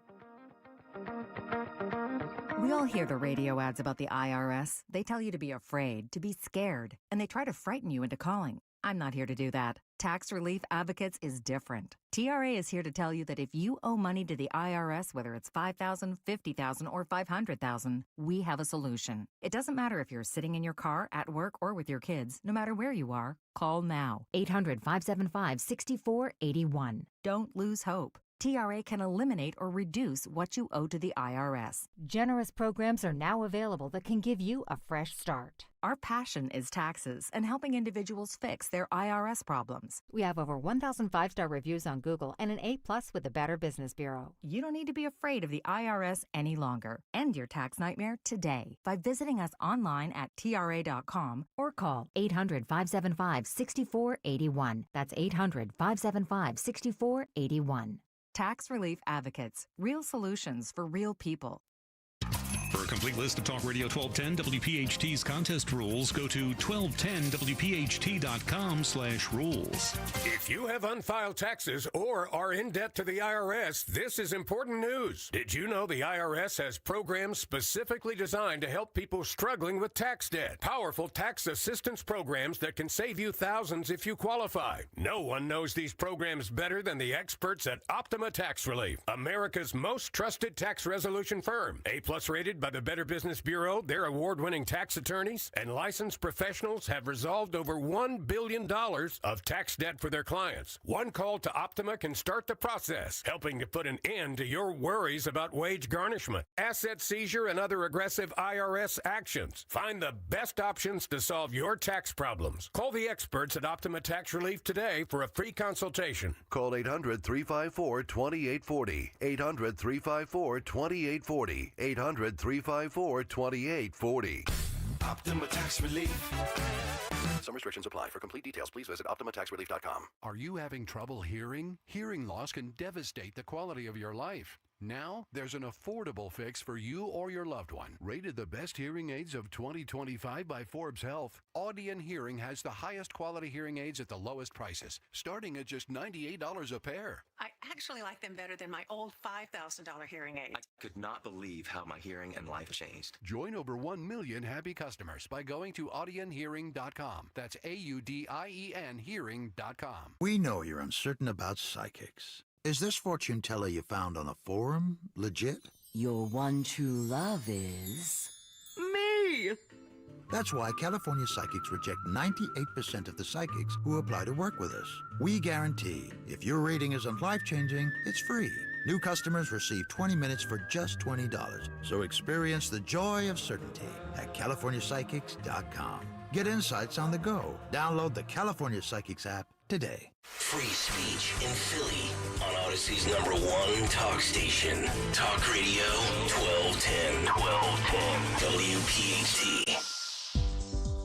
Speaker 2: We all hear the radio ads about the IRS. They tell you to be afraid, to be scared, and they try to frighten you into calling. I'm not here to do that. Tax Relief Advocates is different. TRA is here to tell you that if you owe money to the IRS, whether it's $5,000, $50,000, or $500,000, we have a solution. It doesn't matter if you're sitting in your car, at work, or with your kids. No matter where you are, call now. 800-575-6481. Don't lose hope. TRA can eliminate or reduce what you owe to the IRS.
Speaker 3: Generous programs are now available that can give you a fresh start.
Speaker 2: Our passion is taxes and helping individuals fix their IRS problems.
Speaker 3: We have over 1,000 5-star reviews on Google and an A+ with the Better Business Bureau.
Speaker 2: You don't need to be afraid of the IRS any longer. End your tax nightmare today by visiting us online at TRA.com or call 800-575-6481. That's 800-575-6481. Tax Relief Advocates. Real solutions for real people.
Speaker 4: For a complete list of Talk Radio 1210 WPHT's contest rules, go to 1210WPHT.com/rules.
Speaker 5: If you have unfiled taxes or are in debt to the IRS, this is important news. Did you know the IRS has programs specifically designed to help people struggling with tax debt? Powerful tax assistance programs that can save you thousands if you qualify. No one knows these programs better than the experts at Optima Tax Relief, America's most trusted tax resolution firm. A+ rated by the Better Business Bureau, their award-winning tax attorneys and licensed professionals have resolved over $1 billion of tax debt for their clients. One call to Optima can start the process, helping to put an end to your worries about wage garnishment, asset seizure, and other aggressive IRS actions. Find the best options to solve your tax problems. Call the experts at Optima Tax Relief today for a free consultation.
Speaker 8: Call 800-354-2840. 800-354-2840. 800-354-2840.
Speaker 23: Optima Tax Relief.
Speaker 8: Some restrictions apply. For complete details, please visit OptimaTaxRelief.com.
Speaker 11: Are you having trouble hearing? Hearing loss can devastate the quality of your life. Now, there's an affordable fix for you or your loved one. Rated the best hearing aids of 2025 by Forbes Health, Audion Hearing has the highest quality hearing aids at the lowest prices, starting at just $98 a pair.
Speaker 26: I actually like them better than my old $5,000 hearing aid.
Speaker 27: I could not believe how my hearing and life changed.
Speaker 11: Join over 1 million happy customers by going to audionhearing.com. That's AUDIEN hearing.com.
Speaker 16: We know you're uncertain about psychics. Is this fortune teller you found on a forum legit?
Speaker 28: Your one true love is...
Speaker 16: me! That's why California Psychics reject 98% of the psychics who apply to work with us. We guarantee if your reading isn't life-changing, it's free. New customers receive 20 minutes for just $20. So experience the joy of certainty at CaliforniaPsychics.com. Get insights on the go. Download the California Psychics app today.
Speaker 6: Free speech in Philly on Odyssey's #1 talk station. Talk Radio 1210 WPHT.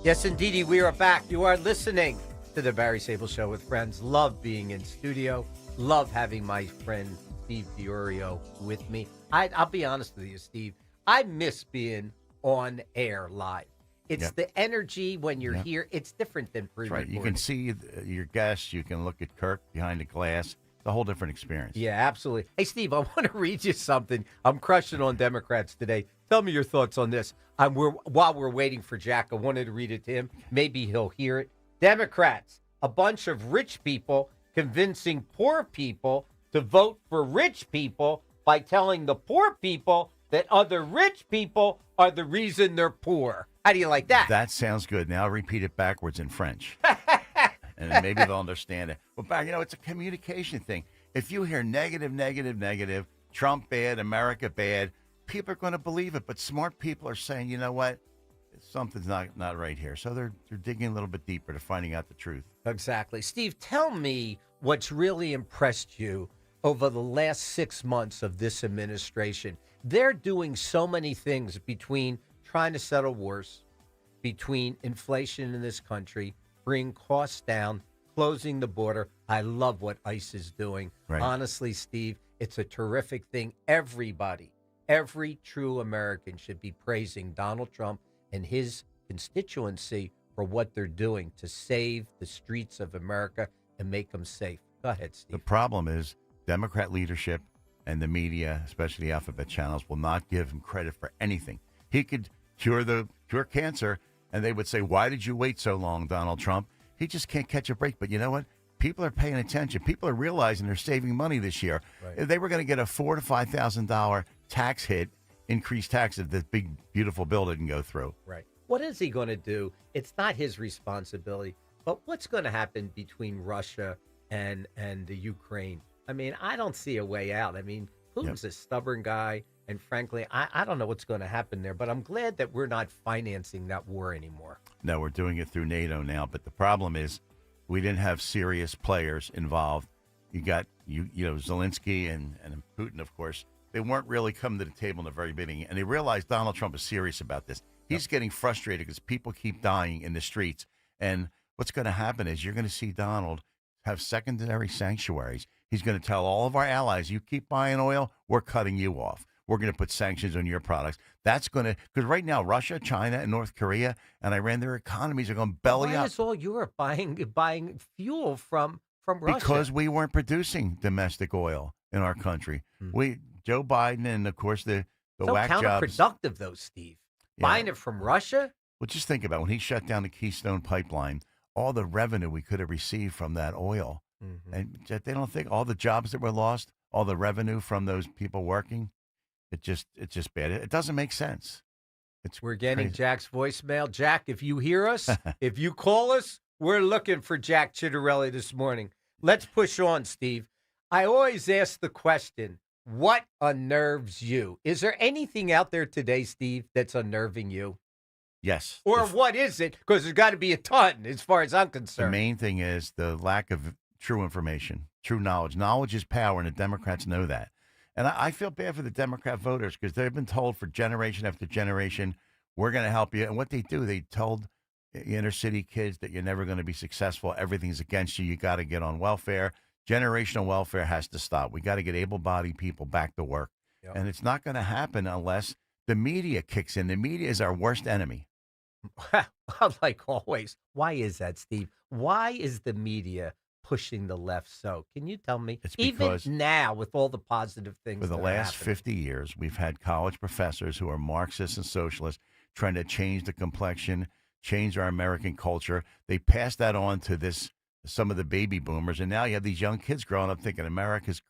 Speaker 7: Yes, indeedy, we are back. You are listening to the Barry Sable Show with Friends. Love being in studio. Love having my friend Steve Diorio with me. I'll be honest with you, Steve. I miss being on air live. It's the energy when you're here. It's different than pre-recorded.
Speaker 9: Right. You can see your guests. You can look at Kirk behind the glass. It's a whole different experience.
Speaker 7: Yeah, absolutely. Hey, Steve, I want to read you something. I'm crushing on Democrats today. Tell me your thoughts on this. While we're waiting for Jack, I wanted to read it to him. Maybe he'll hear it. Democrats, a bunch of rich people convincing poor people to vote for rich people by telling the poor people that other rich people are the reason they're poor. How do you like that?
Speaker 9: That sounds good. Now repeat it backwards in French. And then maybe they'll understand it. But, it's a communication thing. If you hear negative, Trump bad, America bad, people are going to believe it. But smart people are saying, you know what? Something's not right here. So they're digging a little bit deeper to finding out the truth.
Speaker 7: Exactly. Steve, tell me what's really impressed you over the last 6 months of this administration. They're doing so many things between trying to settle wars, between inflation in this country, bring costs down, closing the border. I love what ICE is doing.
Speaker 9: Right.
Speaker 7: Honestly, Steve, it's a terrific thing. Everybody, every true American should be praising Donald Trump and his constituency for what they're doing to save the streets of America and make them safe. Go ahead, Steve.
Speaker 9: The problem is Democrat leadership and the media, especially the alphabet channels, will not give him credit for anything. He could cure cancer, and they would say, why did you wait so long, Donald Trump? He just can't catch a break. But you know what? People are paying attention. People are realizing they're saving money this year. Right. If they were going to get a $4,000 to $5,000 tax hit, increased tax if this big, beautiful bill didn't go through.
Speaker 7: Right. What is he going to do? It's not his responsibility. But what's going to happen between Russia and the Ukraine? I mean, I don't see a way out. I mean, Putin's a stubborn guy. And frankly, I don't know what's going to happen there. But I'm glad that we're not financing that war anymore.
Speaker 9: No, we're doing it through NATO now. But the problem is we didn't have serious players involved. You got, Zelensky and Putin, of course. They weren't really coming to the table in the very beginning. And they realized Donald Trump is serious about this. He's getting frustrated because people keep dying in the streets. And what's going to happen is you're going to see Donald have secondary sanctuaries. He's going to tell all of our allies, you keep buying oil, we're cutting you off. We're going to put sanctions on your products. That's going to, because right now, Russia, China, and North Korea and Iran, their economies are going belly up.
Speaker 7: Why is all Europe buying fuel from Russia?
Speaker 9: Because we weren't producing domestic oil in our country. Joe Biden and, of course, the whack jobs.
Speaker 7: Counterproductive, though, Steve. Buying it from Russia?
Speaker 9: Well, just think about it. When he shut down the Keystone Pipeline, all the revenue we could have received from that oil. Mm-hmm. And they don't think all the jobs that were lost, all the revenue from those people working, it's just bad. It doesn't make sense.
Speaker 7: We're getting crazy. Jack's voicemail. Jack, if you hear us, if you call us, we're looking for Jack Chitterelli this morning. Let's push on, Steve. I always ask the question, what unnerves you? Is there anything out there today, Steve, that's unnerving you?
Speaker 9: Yes.
Speaker 7: Or what is it? Because there's got to be a ton as far as I'm concerned.
Speaker 9: The main thing is the lack of true information, true knowledge. Knowledge is power, and the Democrats know that. And I feel bad for the Democrat voters because they've been told for generation after generation, we're going to help you. And what they do, they told inner city kids that you're never going to be successful. Everything's against you. You got to get on welfare. Generational welfare has to stop. We got to get able-bodied people back to work. Yep. And it's not going to happen unless the media kicks in. The media is our worst enemy.
Speaker 7: Like always. Why is that, Steve? Why is the media pushing the left so? Can you tell me?
Speaker 9: It's because
Speaker 7: even now, with all the positive things
Speaker 9: for the last 50 years, we've had college professors who are Marxists and socialists trying to change the complexion, change our American culture. They passed that on to some of the baby boomers, and now you have these young kids growing up thinking America's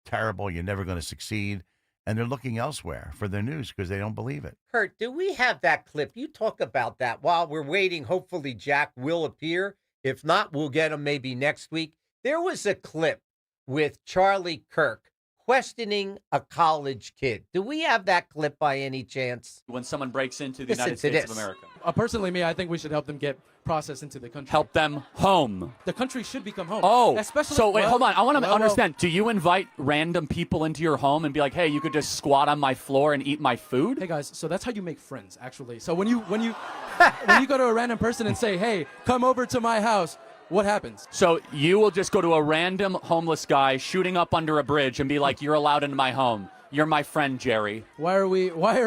Speaker 9: terrible, you're never going to succeed, and they're looking elsewhere for their news because they don't believe it.
Speaker 7: Kurt, do we have that clip? You talk about that while we're waiting. Hopefully Jack will appear. If not, we'll get him maybe next week. There was a clip with Charlie Kirk questioning a college kid. Do we have that clip by any chance?
Speaker 10: When someone breaks into the United States of America.
Speaker 12: Personally, I think we should help them get processed into the country.
Speaker 10: Help them home.
Speaker 12: The country should become home.
Speaker 10: Oh,
Speaker 12: especially.
Speaker 10: So wait, hold on. I want to understand. Do you invite random people into your home and be like, hey, you could just squat on my floor and eat my food?
Speaker 12: Hey, guys, so that's how you make friends, actually. So when you go to a random person and say, hey, come over to my house, what happens?
Speaker 10: So you will just go to a random homeless guy shooting up under a bridge and be like, "You're allowed into my home. You're my friend, Jerry."
Speaker 12: Why are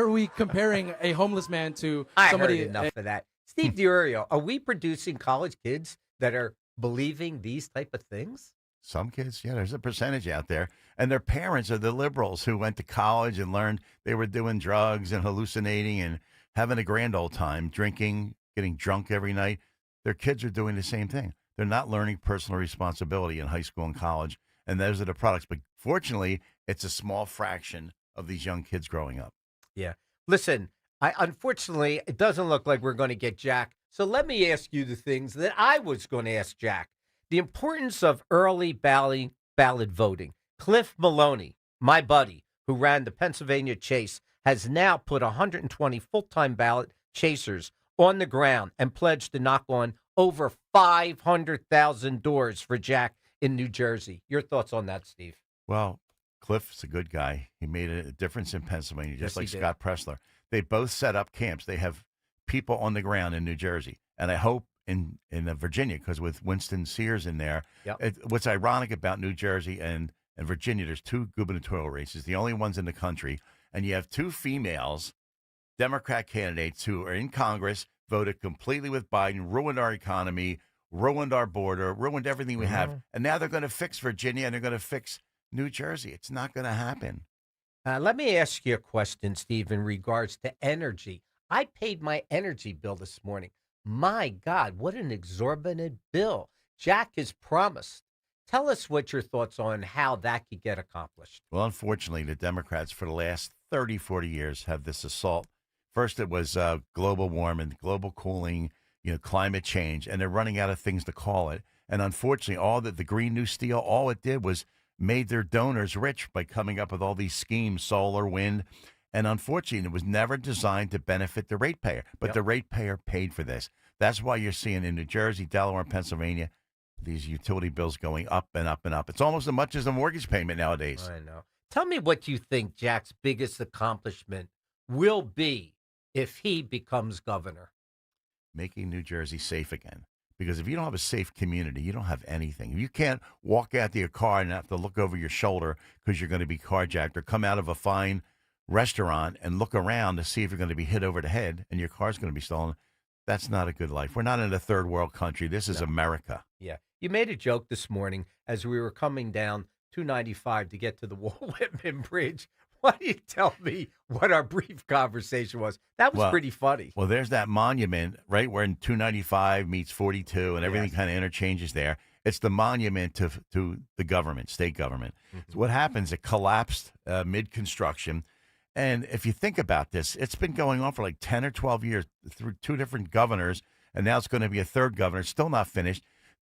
Speaker 12: we comparing a homeless man to
Speaker 7: I
Speaker 12: somebody?
Speaker 7: heard enough of that. Steve DiUrio, are we producing college kids that are believing these type of things?
Speaker 9: Some kids, yeah, there's a percentage out there. And their parents are the liberals who went to college and learned they were doing drugs and hallucinating and having a grand old time, drinking, getting drunk every night. Their kids are doing the same thing. They're not learning personal responsibility in high school and college. And those are the products. But fortunately, it's a small fraction of these young kids growing up.
Speaker 7: Yeah. Listen, unfortunately, it doesn't look like we're going to get Jack. So let me ask you the things that I was going to ask Jack. The importance of early ballot voting. Cliff Maloney, my buddy, who ran the Pennsylvania Chase, has now put 120 full-time ballot chasers on the ground and pledged to knock on over 500,000 doors for Jack in New Jersey. Your thoughts on that, Steve?
Speaker 9: Well, Cliff's a good guy. He made a difference in Pennsylvania, just
Speaker 7: Yes,
Speaker 9: like
Speaker 7: he did.
Speaker 9: Scott Pressler. They both set up camps. They have people on the ground in New Jersey. And I hope in Virginia, because with Winston Sears in there, what's ironic about New Jersey and Virginia, there's two gubernatorial races, the only ones in the country. And you have two females, Democrat candidates who are in Congress, voted completely with Biden, ruined our economy, ruined our border, ruined everything we have. And now they're going to fix Virginia and they're going to fix New Jersey. It's not going to happen.
Speaker 7: Let me ask you a question, Steve, in regards to energy. I paid my energy bill this morning. My God, what an exorbitant bill. Jack has promised. Tell us what your thoughts on how that could get accomplished.
Speaker 9: Well, unfortunately, the Democrats for the last 30, 40 years have this assault. First, it was global warming, global cooling, climate change, and they're running out of things to call it. And unfortunately, all the Green New Steel, all it did was made their donors rich by coming up with all these schemes, solar, wind. And unfortunately, it was never designed to benefit the ratepayer. But the ratepayer paid for this. That's why you're seeing in New Jersey, Delaware, and Pennsylvania, these utility bills going up and up and up. It's almost as much as a mortgage payment nowadays.
Speaker 7: I know. Tell me what you think Jack's biggest accomplishment will be if he becomes governor.
Speaker 9: Making New Jersey safe again. Because if you don't have a safe community, you don't have anything. If you can't walk out to your car and have to look over your shoulder because you're going to be carjacked, or come out of a fine restaurant and look around to see if you're going to be hit over the head and your car's going to be stolen, that's not a good life. We're not in a third world country. This is America.
Speaker 7: Yeah. You made a joke this morning as we were coming down 295 to get to the Walt Whitman Bridge. Why don't you tell me what our brief conversation was? That was pretty funny.
Speaker 9: Well, there's that monument right where 295 meets 42 and everything kind of interchanges there. It's the monument to the government, state government. So what happens, it collapsed mid-construction. And if you think about this, it's been going on for like 10 or 12 years through two different governors, and now it's going to be a third governor. It's still not finished.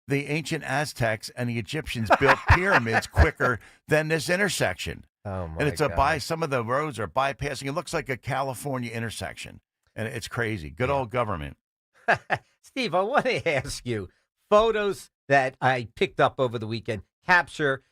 Speaker 9: The ancient Aztecs and the Egyptians built pyramids quicker than this intersection.
Speaker 7: Oh, my
Speaker 9: And it's
Speaker 7: God.
Speaker 9: some of the roads are bypassing. It looks like a California intersection, and it's crazy. Good old government.
Speaker 7: Steve, I want to ask you, photos that I picked up over the weekend capture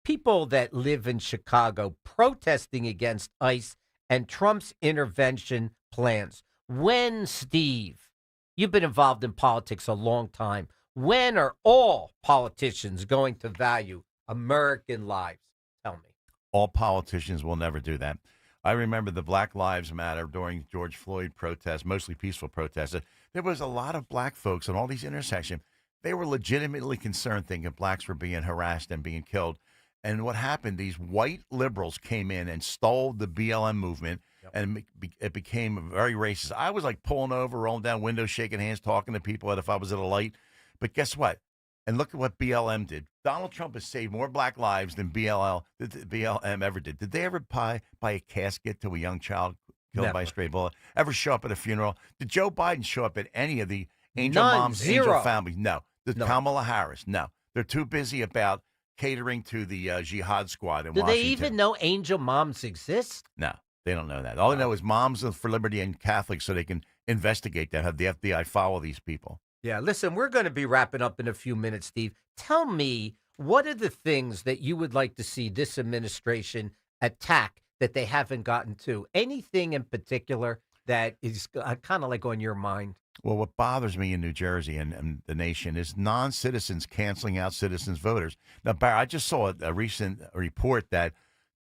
Speaker 7: people that live in Chicago protesting against ICE and Trump's intervention plans. When, Steve, you've been involved in politics a long time, when are all politicians going to value American lives? Tell me.
Speaker 9: All politicians will never do that. I remember the Black Lives Matter during George Floyd protests, mostly peaceful protests. There was a lot of black folks on all these intersections. They were legitimately concerned, thinking blacks were being harassed and being killed. And what happened, these white liberals came in and stole the BLM movement, and it became very racist. I was like pulling over, rolling down windows, shaking hands, talking to people if I was at a light. But guess what? And look at what BLM did. Donald Trump has saved more black lives than BLM ever did. Did they ever buy a casket to a young child killed by a stray bullet? Ever show up at a funeral? Did Joe Biden show up at any of the angel moms, angel families? No. Kamala Harris? No. They're too busy about catering to the jihad squad in
Speaker 7: Do
Speaker 9: Washington.
Speaker 7: they even know angel moms exist?
Speaker 9: No, they don't know that. All they know is Moms for Liberty and Catholics, so they can investigate that, have the FBI follow these people.
Speaker 7: Yeah, listen, we're going to be wrapping up in a few minutes, Steve. Tell me, what are the things that you would like to see this administration attack that they haven't gotten to? Anything in particular that is kind of like on your mind?
Speaker 9: Well, what bothers me in New Jersey and the nation is non-citizens canceling out citizens voters. Now, Barry, I just saw a recent report that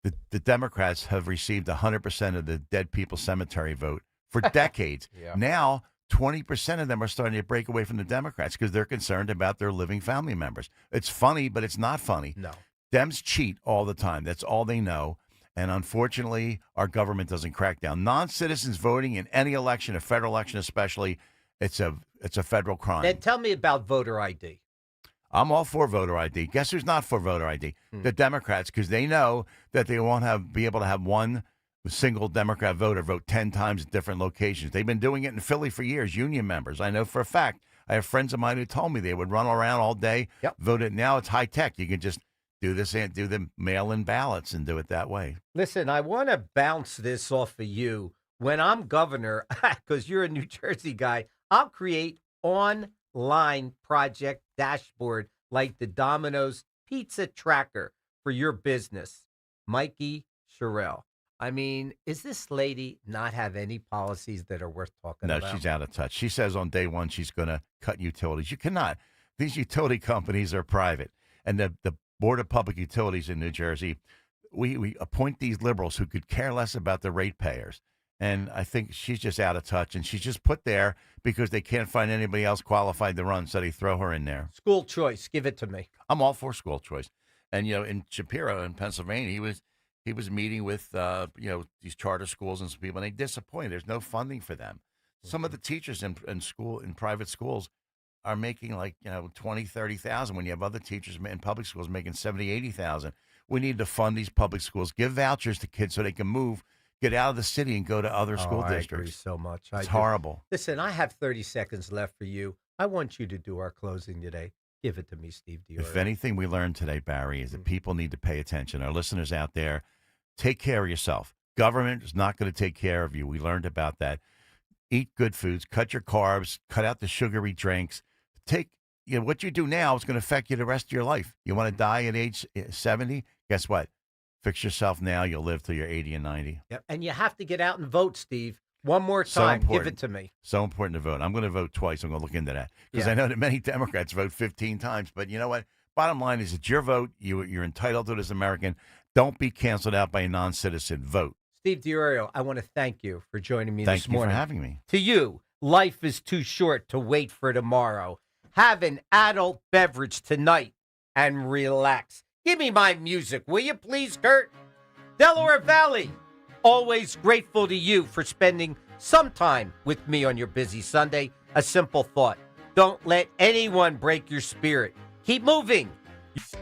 Speaker 9: the Democrats have received 100% of the dead people cemetery vote for decades.
Speaker 7: Yeah.
Speaker 9: Now, 20% of them are starting to break away from the Democrats because they're concerned about their living family members. It's funny, but it's not funny.
Speaker 7: No.
Speaker 9: Dems cheat all the time. That's all they know. And unfortunately, our government doesn't crack down. Non-citizens voting in any election, a federal election especially, it's a federal crime.
Speaker 7: Then tell me about voter ID.
Speaker 9: I'm all for voter ID. Guess who's not for voter ID? The Democrats, because they know that they won't be able to have one single Democrat voter vote 10 times at different locations. They've been doing it in Philly for years, union members. I know for a fact. I have friends of mine who told me they would run around all day, vote it. Now it's high tech. You can just do this and do the mail-in ballots and do it that way.
Speaker 7: Listen, I want to bounce this off of you. When I'm governor, because you're a New Jersey guy, I'll create online project dashboard like the Domino's Pizza Tracker for your business. Mikey Sherrill. I mean, is this lady not have any policies that are worth talking about?
Speaker 9: No, she's out of touch. She says on day one she's going to cut utilities. You cannot. These utility companies are private. And the Board of Public Utilities in New Jersey, we appoint these liberals who could care less about the ratepayers. And I think she's just out of touch. And she's just put there because they can't find anybody else qualified to run, so they throw her in there.
Speaker 7: School choice. Give it to me.
Speaker 9: I'm all for school choice. And, in Shapiro in Pennsylvania, he was meeting with, these charter schools and some people, and they disappointed. There's no funding for them. Some of the teachers in private schools are making like, 20, 30,000 when you have other teachers in public schools making 70, 80,000. We need to fund these public schools, give vouchers to kids so they can move, get out of the city and go to other school districts.
Speaker 7: I agree so much.
Speaker 9: It's horrible.
Speaker 7: Listen, I have 30 seconds left for you. I want you to do our closing today. Give it to me, Steve Diorio.
Speaker 9: If anything we learned today, Barry, is that people need to pay attention. Our listeners out there, take care of yourself. Government is not going to take care of you. We learned about that. Eat good foods, cut your carbs, cut out the sugary drinks. What you do now is going to affect you the rest of your life. You want to die at age 70? Guess what? Fix yourself now. You'll live till you're 80 and 90.
Speaker 7: Yep. And you have to get out and vote, Steve. One more time. Give it to me.
Speaker 9: So important to vote. I'm going to vote twice. I'm going to look into that because I know that many Democrats vote 15 times. But you know what? Bottom line is it's your vote. You're entitled to it as an American. Don't be canceled out by a non-citizen. Vote.
Speaker 7: Steve Diorio, I want to thank you for joining me this morning.
Speaker 9: Thank you for having me.
Speaker 7: To you, life is too short to wait for tomorrow. Have an adult beverage tonight and relax. Give me my music, will you please, Kurt? Delaware Valley, always grateful to you for spending some time with me on your busy Sunday. A simple thought. Don't let anyone break your spirit. Keep moving.